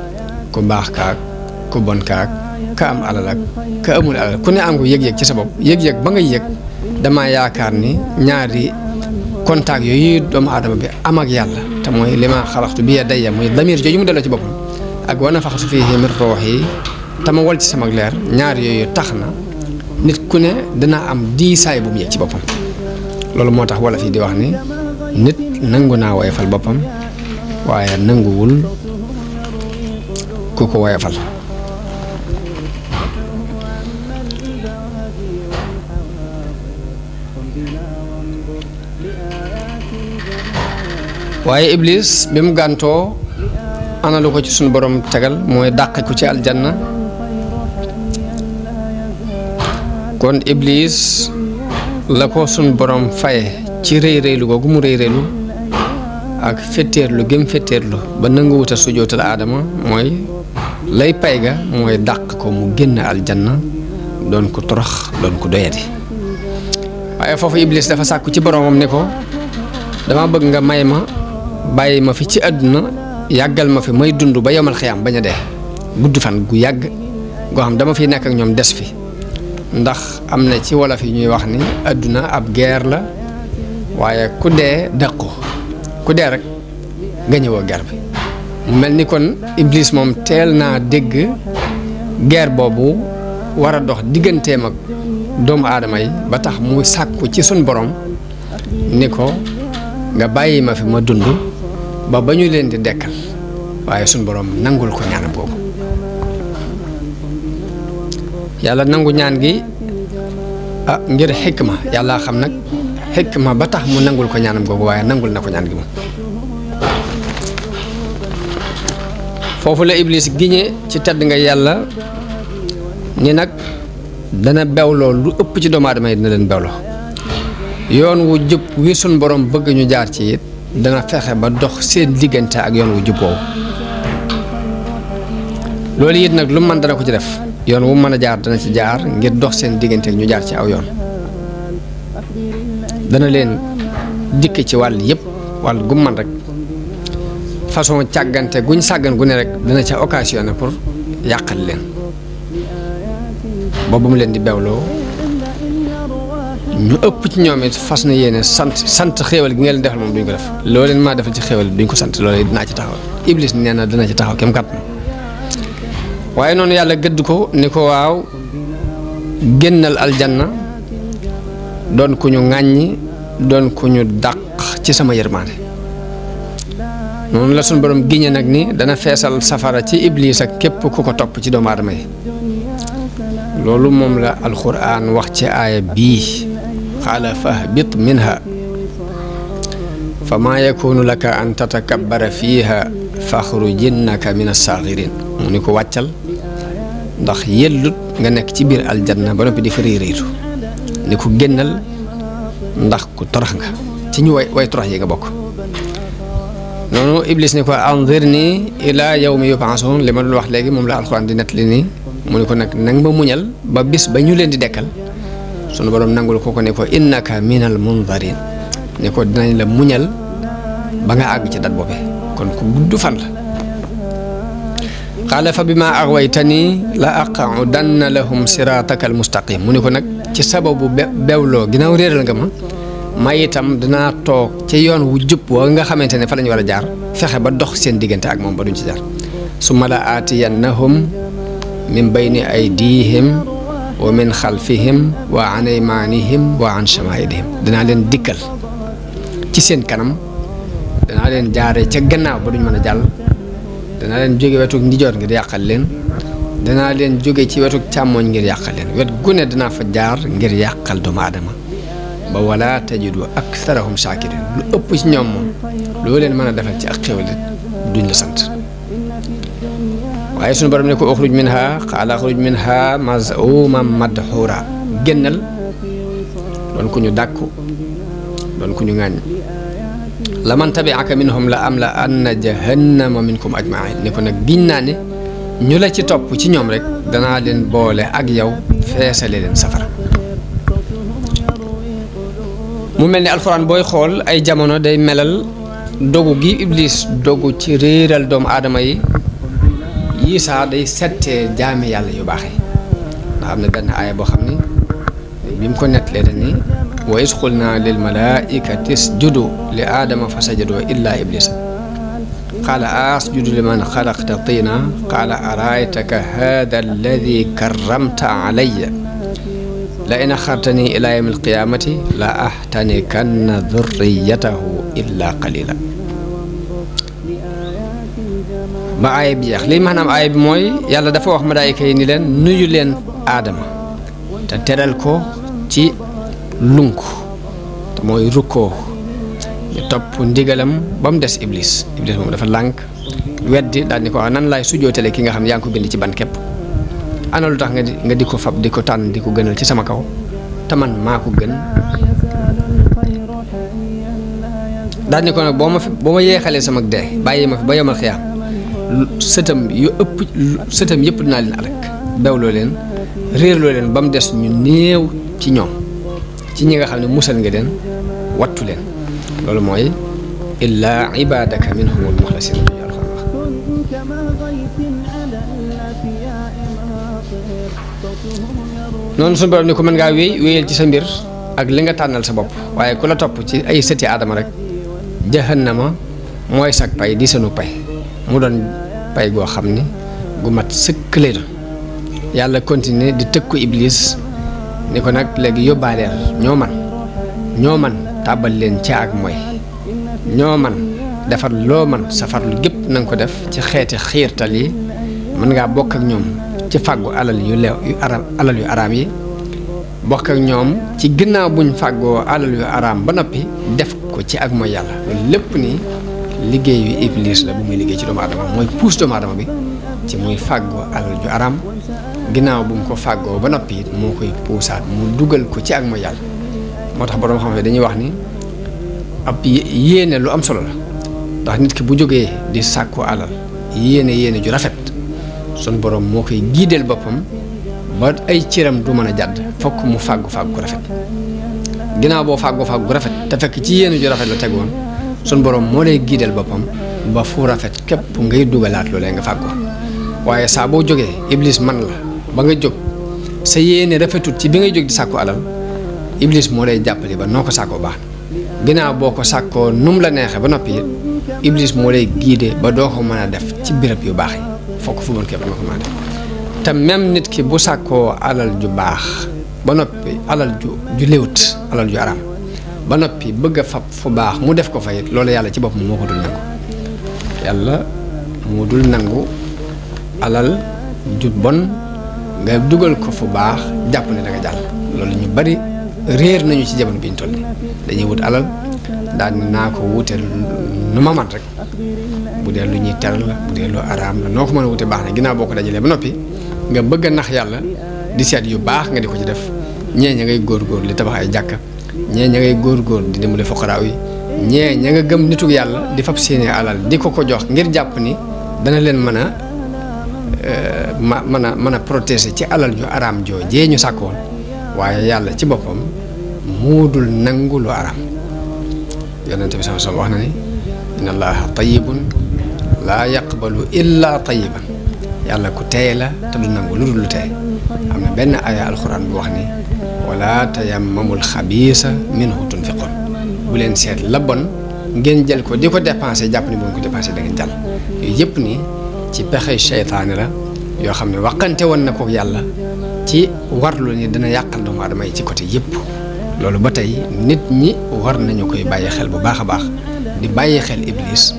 ku baax kaag ku bon kaag ka am alal ak ka amul alal ku ne am ko yëg-yëg ci sa bopp yëg-yëg ba nga yëg dama yaakaar ni ñaari contact yooyu doomu aadama bi am ak yàlla te mooy li ma xalaxtu bi yadayya muy damir jooju mu delloo ci boppam ak wa nafaxtu fiihi min ruuhi te ma wol ci sama leer ñaar yooyu tax na nit ku ne dana am diisaay bu mu yëg ci boppam loolu moo tax wala fii di wax ni nit nangu naa woyofal boppam waaye nanguwul ku ko woyofal waaye iblis bi mu gàntoo ana lu ko ci sunu borom tegal mooy dàqe ko ci aljanna kon iblis la ko sun borom faye ci reey reeylu googu mu reey reeylu ak fetteerlu gëm fetteerlu ba nangu wuta sujootal aadama mooy lay pay ga mooy dàq ko mu génn aljanna doon ko torox doon ko doyadi waaye foofu iblis dafa sàkku ci boromam ne ko dama bëgg nga may ma bàyyi ma fi ci àdduna yàggal ma fi may dund ba yomal xiyaam bañ a dee gudd fan gu yàgg goo xam dama fiy nekk ak ñoom des fi ndax am na ci wolof yi ñuy wax ni àdduna ab guerre la waaye ku dee dàqu ku dee rek nga ñëwoo guerre bi mu mel ni kon iblis moom teel naa dégg guerre boobu war a dox digganteem ak doomu aadama yi ba tax muy sàkku ci sun borom ni ko nga bàyyi ma fi ma dund ba ñu leen di dekkal waaye sun borom nangul ko ñaanam boobu yàlla nangu ñaan gi ngir xikma yàlla xam nag xikma ba tax mu nangul ko ñaanam googu waaye nangul na ko ñaan gi moom foofu la iblis giñe ci tedd nga yàlla ni nag dana bewloo lu ëpp ci doomu aadama yi dina leen bewloo yoon wu jub wi sun borom bëgg ñu jaar ci it dana fexe ba dox seen diggante ak yoon wu jub woowu loolu it nag lu mën dana ko ci def yoon wu mën a jaar dana ci jaar ngir dox seen diggante ak ñu jaar ci aw yoon dana leen dikk ci wàll yëpp wàll gu man rek façon càggante guñ sàggan gu ne rek dana ca occasionné pour yàqal leen boobu mu leen di bewloo ñu ëpp ci ñoom it fas na yéene sant xéewal gi nga leen defal moom duñ ko def loo leen maa defal ci xéewal duñ ko sant loolu dinaa ci taxaw iblis nee na dina ci taxaw kem kat waaye noonu yàlla gëdd ko ni ko waaw génnal aljanna doon ku ñu ŋàññi doon ku ñu dàq ci sama yërmaande noonu la suñu borom giñe nag ni dana feesal safara ci iblis ak képp ku ko topp ci doomu aadama yi loolu moom la alquran wax ci aaya bii qaala fahbit minha fa maa yakunu laka an tatakabbara fiiha faxrujinnaka min as-saaxirin mu ni ko wàccal ndax yellut nga nekk ci biir aljanna ba noppi di fa réeréetu ni ko génnal ndax ku torox nga ci ñu way torox yi nga bokk noonu iblis ni ko anzirni ila yawmi yub'asun li ma doon wax léegi moom la alquran di nettali nii mu ni ko nag nang ma muñal ba bis ba ñu leen di dekkal sunu borom nangul ko ne ko innaka minal munzarin ne ko dinañ la muñal ba nga àgg ci dat boobee kon ku gudd fan la qaala fa bima aghwaytani la aqudanna lahum sirataka almustaqim mu ni ko nag ci sababu bewloo ginnaaw réeral nga ma itam dinaa toog ci yoon wu jub wa nga xamante ne fa lañu war a jaar fexe ba dox seen diggante ak moom ba duñ ci jaar summa la aatiyannahum min bayni aydihim wa min xalfihim wa an aymanihim wa an shamaa'ilihim dinaa leen dikkal ci seen kanam danaa leen jaare ca gannaaw ba duñ mën a jàll danaa leen jóge wetu ndijoor ngir yàqal leen danaa leen jóge ci wetu càmmooñ ngir yàqal leen wet gu ne danaa fa jaar ngir yàqal doomu aadama ba wala tajidu aktharahum shakirin lu ëpp ci ñoom moom loo leen mën a defal ci ak xéwal duñ la sant waaye sunu borom ne ko uxruj minha qaala uxruj minha maz'uman madhura génnal doon ku ñu dàkku doon ku ñu ŋàññ la man tabi'aka minhum la am la anna jahannama minkum ajma'in ne ko nag giñ naa ne ñu la ci topp ci ñoom rek danaa leen boole ak yow feesale leen safara mu mel ni alxuraan booy xool ay jamono day melal dogu gi iblis dogu ci réeral doomu aadama yi yii saa day settee jaame yàlla yu baax yi ndax am na benn aaya boo xam ni bi mu ko nettalee dañ ni wa iz qulnaa lil malaa'ikati isjudu li aadama fa sajadoo illaa iblisa qaala asjudu liman xalaqta tiina qaala araaytaka haada alladi karramta alayya la in axartani ila yawmi alqiyaamati la ahtanikanna dhurriyatahu illa qalila ba aaya bi jeex lii maanaam aaya bi mooy yàlla dafa wax malaayika yi ni leen nuyu leen aadama te teral ko ci lunk te mooy rukkoo ñu topp ndigalam ba mu des iblis moom dafa lànk weddi daal ni ko wax nan laay sujjootale ki nga xam ne yaa ngi ko bind ci ban képp ana lu tax nga di ko fab di ko tànn di ko gënal ci sama kaw te man maa ko gën daal ni ko nag boo ma yeexalee sama dee bàyyi ma fi ba yomal xiyaam sëtam yëpp dinaa leen alak bewloo leen réerloo leen ba mu des ñu néew ci ñoom ci ñi nga xam ne musal nga leen wattu leen loolu mooy illaa ibadaka minhumul muxlasin noonu suñu borom ni ko mën ngaa wéyal ci sa mbir ak li nga tànnal sa bopp waaye ku la topp ci ay sëti aadama rek jahannama mooy sag pay di senu pay mu doon pay goo xam ni gu mat sëkk lay doon yàlla continuer di tëkku iblis ni ko nag léegi yóbbaaleel ñoo man tàbbal leen ca ak mooy ñoo man defar loo man sa farlu gépp na nga ko def ci xeeti xiirtal yi mën ngaa bokk ak ñoom ci fàggu alal yu araam yi bokk ak ñoom ci ginnaaw buñ fàggoo alal yu araam ba noppi def ko ci ak mooy yàlla loolu lépp nii liggéeyu iblis la bu muy liggéey ci doomu aadama mooy puus doomu aadama bi ci muy fàggoo alal ju araam ginnaaw bu mu ko fàggoo ba noppi it moo koy puusaat mu dugal ko ci ak mooy yàlla moo tax borom xam ne dañuy wax ni ab yéene lu am solo la ndax nit ki bu jógee di sàkku alal yéene ju rafet sun borom moo koy giideel boppam ba ay cëram du mën a jàdd fokk mu fàggu ko rafet ginnaaw boo fàggu rafet te fekk ci yéene ju rafet la tegoon sun borom moo lay giideel boppam ba fu rafet képp ngay dugalaat loolee nga fàggu waaye saa boo jógee iblis man la ba nga jóg sa yéene rafetut ci bi ngay jóg di sàkku alal iblis moo lay jàppale ba noo ko sàkkoo baax ginnaaw boo ko sàkkoo num la neexee ba noppi iblis moo lay giide ba doo ko mën a def ci béréb yu baax yi fokk fu bon képp nga ko mën a def te même nit ki bu sàkkoo alal ju baax ba noppi alal ju léwut alal ju araam ba noppi bëgg a fab fu baax mu def ko fa it loolu yàlla ci boppam moo ko dul nangu yàlla moo dul nangu alal ju bon nga dugal ko fu baax jàpp ne da nga jàll loolu ñu bari réer nañu ci jamono bi ñu toll nii dañuy wut alal daal naa ko wute nu ma man rek bu dee lu ñuy teral la bu dee lu araam la noo ko mën a wute baax na ginnaaw boo ko dajalee ba noppi nga bëgg a nax yàlla di seet yu baax nga di ko ci def ñee ña ngay góor li tabax ay jàkka ñee ña ngay góor di dimbali fuqaraaw yi ñee ña nga gëm nitug yàlla di fab seeni alal di ko jox ngir jàpp ni dana leen mën a protéger ci alal ju araam joojee ñu sàkkoon waaye yàlla ci boppam moo dul nangu lu araam yonente bi sallallahu alayhi wasallam wax na ni inna allaha tayyibun laa yaqbalu illa tayyiban yàlla ku teey la te du nangu lu dul lu teey am na benn aya alxuraan bu wax ni wala tayammamul xabiisa minhu tunfiqun bu leen seet la bon ngeen jël ko di ko dépensé jàpp ni bu ngeen ko dépensé da ngeen jàll yooyu yëpp nii ci pexe seytaane la yoo xam ne waxante woon na ko yàlla ci warlu ni dana yàqal doomu aadama yi ci côté yëpp loolu ba tey nit ñi war nañu koy bàyyi xel bu baax a baax di bàyyi xel iblis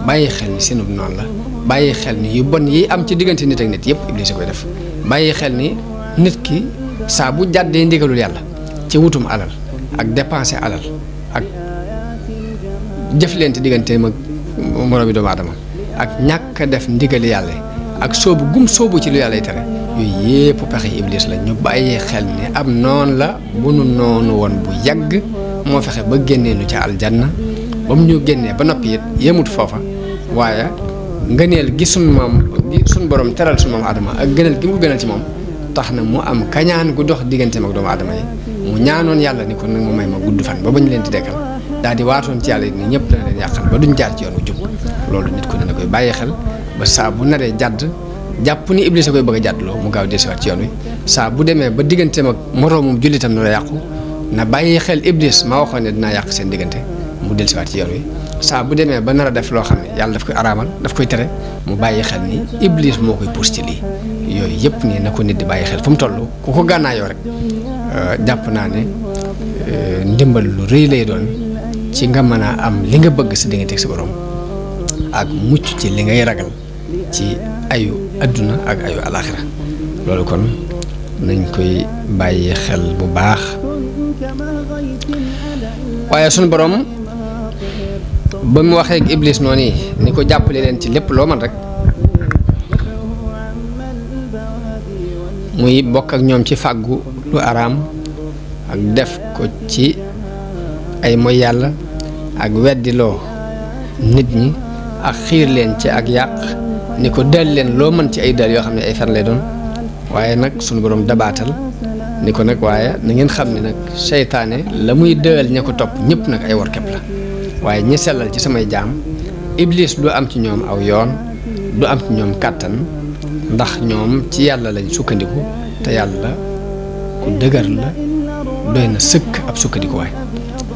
bàyyi xel ni seenub noonu la bàyyi xel ni yu bon yi am ci diggante nit ak nit yëpp iblis a koy def bàyyi xel ni nit ki saa bu jàddee ndigalul yàlla ci wutum alal ak dépenser alal ak jëflante digganteem ak moroomi doomu aadama ak ñàkk a def ndigali yàlla ak soobu ci lu yàlla tere yooyu yépp pexe iblis la ñu bàyyi xel ni am noon la bu nu noonu woon bu yàgg moo fexe ba génnee nu ca aljanna ba mu ñu génnee ba noppi it yemut foofa waaye ngëneel gi sun borom teral sun maam Adama ak gënal gi mu ko gënal ci moom tax na mu am kañaan gu dox digganteem ak doomu aadama yi mu ñaanoon yàlla ni ko nag ma may ma gudd fan ba bañ leen di dekkal daal di waatoon ci yàlla ni ñëpp dana leen yàqal ba duñ jaar ci yoon wu jub loolu nit ko dana koy bàyyi xel ba saa bu naree jàdd jàpp ni iblis a koy bëgg a jàddloo mu gaaw desiwaat ci yoon wi saa bu demee ba digganteem ak moroomum jullitam na la yàqu na bàyyi xel iblis ma waxoon ne dinaa yàq seen diggante mu delsiwaat ci yoon wi saa bu demee ba nar a def loo xam ne yàlla daf koy araamal daf koy tere mu bàyyi xel ni iblis moo koy pousse ci lii yooyu yëpp nii na ko nit di bàyyi xel fu mu toll ku ko gànnaayoo rek jàpp naa ne ndimbal lu rëy lay doon ci nga mën a am li nga bëgg sa diggante ak sa borom ak mucc ci li ngay ragal ci ayu adduna ak ayu alaxira loolu kon nañ koy bàyyi xel bu baax waaye sunu borom ba mu waxee ak iblis noonu ni ko jàppale leen ci lépp loo man rek muy bokk ak ñoom ci fàggu lu araam ak def ko ci ay moy yàlla ak weddiloo nit ñi ak xiir leen ci ak yàq ni ko dal leen loo mën ci ay dal yoo xam ne ay fen lay doon waaye nag sunu borom dabaatal ni ko nag waaye na ngeen xam ne nag seytaane la muy dëal ña ko topp ñëpp nag ay war képp la waaye ñi sellal ci samay jaam iblis du am ci ñoom aw yoon du am ci ñoom kàttan ndax ñoom ci yàlla lañ sukkandiku te yàlla ku dëgër la doy na sëkk ab sukkandikuwaay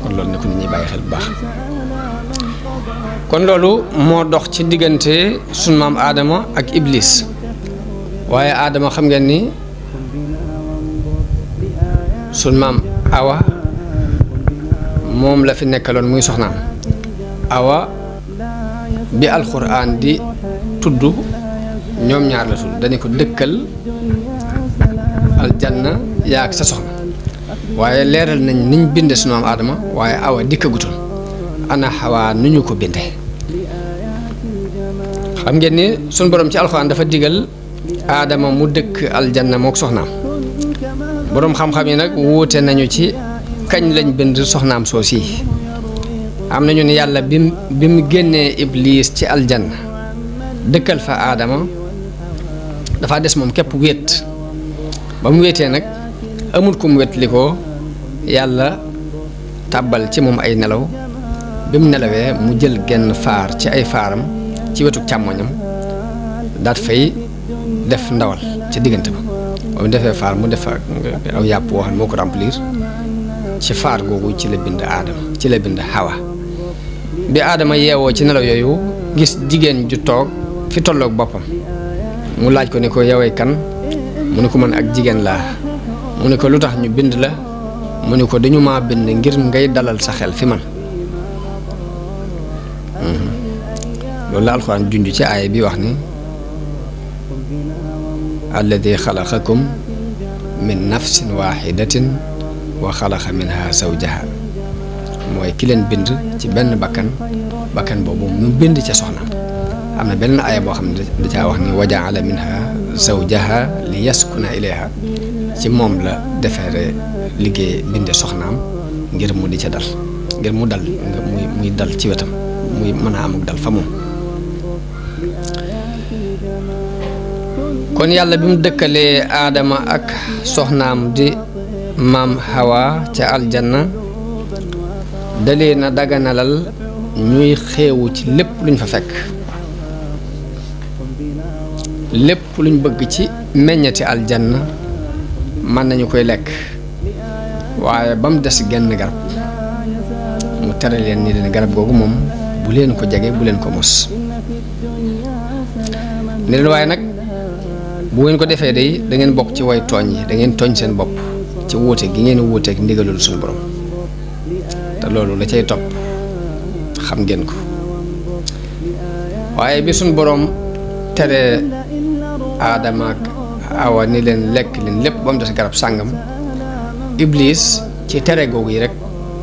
kon loolu ne ko nit ñi bàyyi xel bu baax kon loolu moo dox ci diggante sunu maam Adama ak iblis waaye Adama xam ngeen ni sunu maam Awa moom la fi nekkaloon muy soxnaam Awa bi alxuraan di tudd ñoom ñaar la tudd dañu ko dëkkal aljanna yaa ak sa soxna waaye leeral nañ niñ binde sunu maam Adama waaye Awa dikkagutoon ana Xawaa nu ñu ko binde xam ngeen ni sunu borom ci alxuraan dafa digal Adama mu dëkk aljanna mook soxnaam boroom xam-xam yi nag wuute nañu ci kañ lañ bind soxnaam soos yi am nañu ne yàlla bi mu génnee iblis ci aljanna dëkkal fa Adama dafa des moom képp wéet ba mu wéetee nag amul ku mu wét li ko yàlla tàbbal ci moom ay nelaw bi mu nelawee mu jël genn faar ci ay faaram ci wetu càmmoñam daat fay def ndawal ca diggante ba ba mu defee faar mu def aw yàpp woo xam moo ko remplir ci faar googu ci la bind Adama ci la bind Hawa bi Adama yeewoo ci nelaw yooyu gis jigéen ju toog fi tolloog boppam mu laaj ko ni ko yowee kan mu ne ko man ak jigéen laa mu ne ko lu tax ñu bind la mu ne ko dañu maa bind ngir ngay dalal sa xel fi man loolu la alxuraan junj ci aaya bi wax ni alladi xalaqakum min nafsin waxidatin wa xalaqa minha zawjaha mooy ki leen bind ci benn bakkan boobu mu bind ca soxna am na benn aaya boo xam ne da caa wax ni wa jaala minha zawjaha li yaskuna ilayha ci moom la defere liggéey binde soxnaam ngir mu di ca dal ngir mu dal muy dal ci wetam muy mën a amuk dal fa moom kon yàlla bi mu dëkkalee Adama ak soxnaam di maam Hawa ca aljanna dalee na daganalal ñuy xeewu ci lépp luñ fa fekk lépp luñ bëgg ci meññati aljanna mën nañu koy lekk waaye ba mu des genn garab mu tere leen ni leen garab googu moom bu leen ko jege bu leen ko mos ne leen waaye nag bu ngeen ko defee day da ngeen bokk ci way tooñ yi da ngeen tooñ seen bopp ci wuute gi ngeen wuuteeg ndigalul suñu borom te loolu la cay topp xam ngeen ko waaye bi suñu borom tere Adama ak Awa ni leen lekk leen lépp ba mu des garab sàngam Iblis ci tere googu yi rek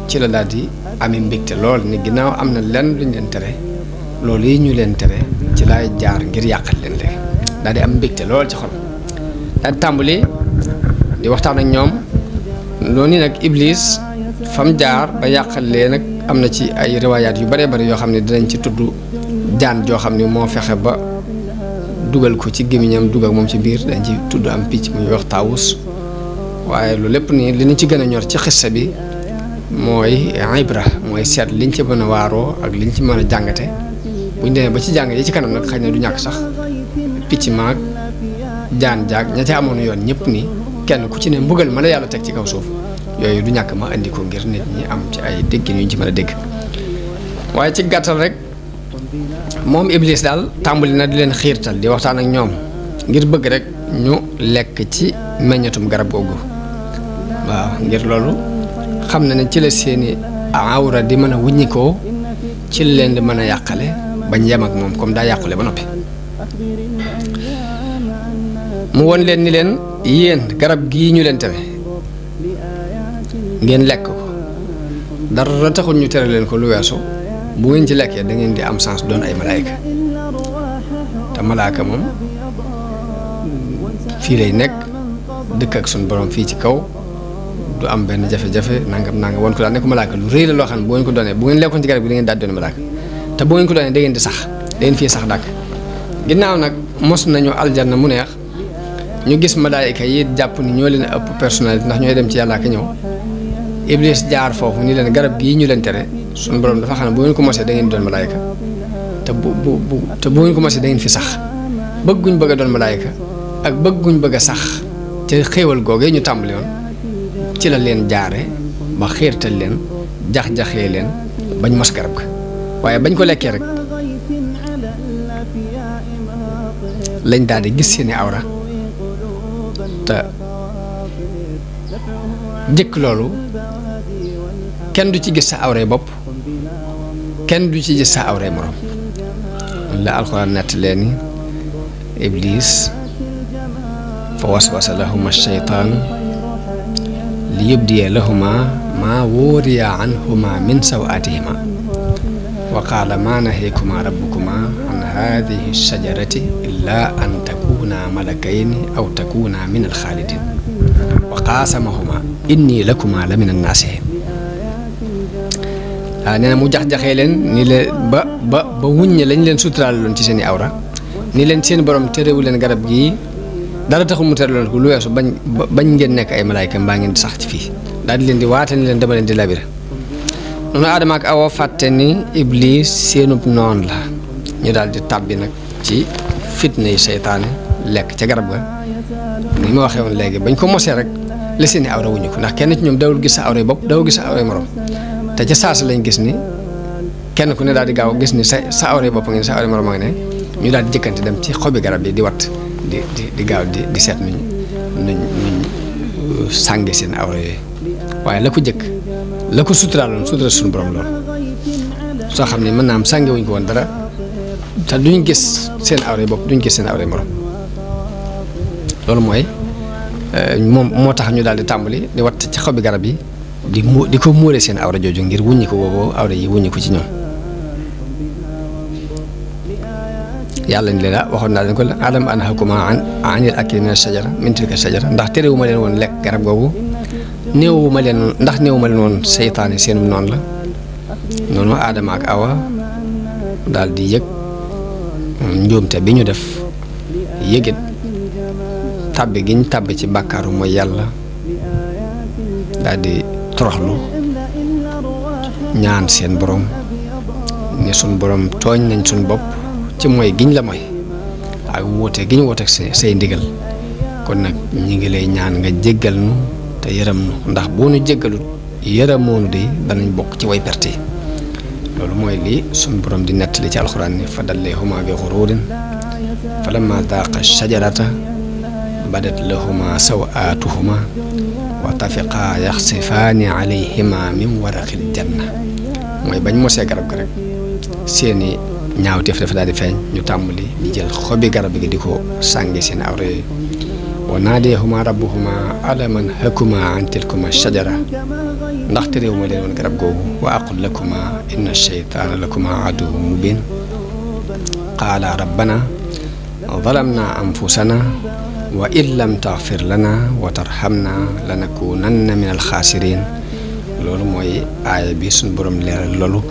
ci la daal di ami mbégte lool ni ginnaaw am na lenn luñ leen tere loolu yi ñu leen tere ci laay jaar ngir yàqal leen léegi daal di am mbégte lool ci xol daal di tàmbali di waxtaan ak ñoom loolu nag Iblis fam jaar ba yàqal leen nag am na ci ay riwaayaat yu bare bari yoo xam ne dinañ ci tudd jaan joo xam ne moo fexe ba dugal ko ci gémmiñam dugg ak moom ci biir dañ ci tudd am picc muy wax taawus waaye lu lépp nii li ñu ci gën a ñor ci xissa bi mooy ibra mooy seet liñ ci mën a waaroo ak liñ ci mën a jàngate buñ demee ba ci jàng yi ci kanam nag xëy na du ñàkk sax picc maag jaan jaag ña ca amoon yoon ñëpp ni kenn ku ci ne mbugal ma la yàlla teg ci kaw suuf yooyu du ñàkk ma indi ko ngir nit ñi am ci ay déggin yu ñu ci mën a dégg waaye ci gàttal rek moom Iblis daal tàmbali na di leen xiirtal di waxtaan ak ñoom ngir bëgg rek ñu lekk ci meññatum garab googu waaw ngir loolu xam na ne ci la seeni awra di mën a wuññikoo ci leen di mën a yàqale bañ yem ak moom comme daa yàqule ba noppi mu won leen ni leen yéen garab gii ñu leen tere ngeen lekk ko dara taxul ñu tere leen ko lu weesu bu ngeen ci lekkee da ngeen di am chance doon ay malaayka te malaaka moom fii lay nekk dëkk ak suñu borom fii ci kaw du am benn jafe-jafe nangam woon ko daal ne ko malaaka lu rëy la loo xam ne bu ngeen ko doonee bu ngeen lekkoon ci garab gi da ngeen daal doon malaaka te bu ngeen ko doonee da ngeen di sax da ngeen fii sax dàkk. ginnaaw nag mos nañu aljanna mu neex ñu gis malaayika yi jàpp ni ñoo leen ëpp personnalité ndax ñooy dem ci yàlla ak ñëw Iblis jaar foofu ni leen garab gii ñu leen tere suñu borom dafa xam ne bu ngeen ko mosee da ngeen di doon malaayika te bu ngeen ko mosee da ngeen fi sax bëgguñ bëgg a doon malaayika ak bëgguñ bëgg a sax ca xéewal googee ñu tàmbali woon ci la leen jaare ba xiirtal leen jax-jaxee leen bañ mos garab ga waaye bañ ko lekkee rek lañ daal di gis seeni awra te jëkk loolu kenn du ci gis sa awray bopp kenn du ci gis sa awray morom la alxuraan nett leeni Iblis fa waswasa lahuma shaytaan li yubdiya lahuma maa wuriya anhuma min sawaatihima wa qaala maa nahaykuma rabbukuma an haadihi shajarati illaa an takuuna malakayni aw takuuna min alxaalidin wa qaasamahuma inni lakuma la min annaasihin nee na mu jax-jaxee leen ni leen ba wuññe lañ leen suturaale loon ci seen i awra ni leen seen borom terewu leen garab gii dara taxul mu tere loon ko lu weesu bañ ngeen nekk ay malaayka mbaa ngeen di sax ci fii daal di leen di waate ni leen dama leen di labira noonu Aadama ak Awa fàtte ni Iblis seenub noon la ñu daal di tàbbi nag ci fitna yi seytaane lekk ca garab ga ni ma waxee woon léegi bañ ko mosee rek la seen i awra wuñu ko ndax kenn ci ñoom dawul gis sa awray bopp dawul gis sa awray morom te ca saasa lañ gis ni kenn ku ne daal di gaaw gis ni sa awray bopp ngeen sa awray morom nga ne ñu daal di jëkkante dem ci xobi garab yi di wat di gaaw di seet nuñ sànge seen awra yooyu waaye la ko jëkk la ko suturaaloon sutura suñu borom loolu soo xam ne mën naa am sànge wuñ ko woon dara te duñ gis seen awra bopp duñ gis seen awra morom loolu mooy moom moo tax ñu daal di tàmbali di wat ci xobi garab yi di ko muuree seen awra jooju ngir wuññi ko boobu awra yi wuññi ko ci ñoom yàlla ni leen waxoon naa leen ko alam anhakuma anil akli min ashajara min tilka shajara ndax terewuma leen woon lekk garab googu néewuma leen woon seytaane seenum noonu la noonu Aadama ak Awa daal di yëg njuumte bi ñu def yëgit tàbbi giñ tàbbi ci bàkkaaru mooy yàlla daal di toroxlu ñaan seen borom ne suñ borom tooñ nañ suñ bopp ci mooy giñ la mooy ak woote giñ woote ak say ndigal kon nag ñi ngi lay ñaan nga jéggal nu te yërëm nu ndax boo nu jéggalut yërëmoonu de danañ bokk ci way perte yi loolu mooy lii suñ borom di nettali ci alxuraan ni fa dalleehuma bi xuruurin fa lamma daaqa shajarata badat lahuma sawaatuhuma wa tafiqaa yaxsifaani alayhima min waraqil janna mooy bañ mosee garab ga rek seeni ñaawteef dafa daal di feeñ ñu tàmbali di jël xobi garab gi di ko sànge seen awra yooyu wa naadeehuma rabbuhuma alam anhakuma an tilkuma shajara ndaxte réew ma leen woon garab googu wa aqul lakuma inna shaytaana lakuma aduwwun mubin qaala rabbana zalamna anfusana wa in lam taghfir lana wa tarhamna lanakunanna min alxaasirin loolu mooy aaya bi suñu borom leeral loolu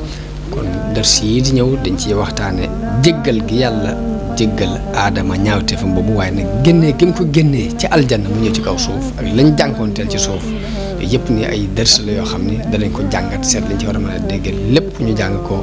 kon dars yi di ñëw dañ ci waxtaane jéggal gi yàlla jéggal Aadama ñaawteefam boobu waaye nag génnee gi mu ko génnee ci aljanna mu ñëw ci kaw suuf ak lañ jànkoonteel ci suuf yëpp ni ay dars la yoo xam ni danañ ko jàngat seet lañ ci war a mën a dégg lépp ñu jàng ko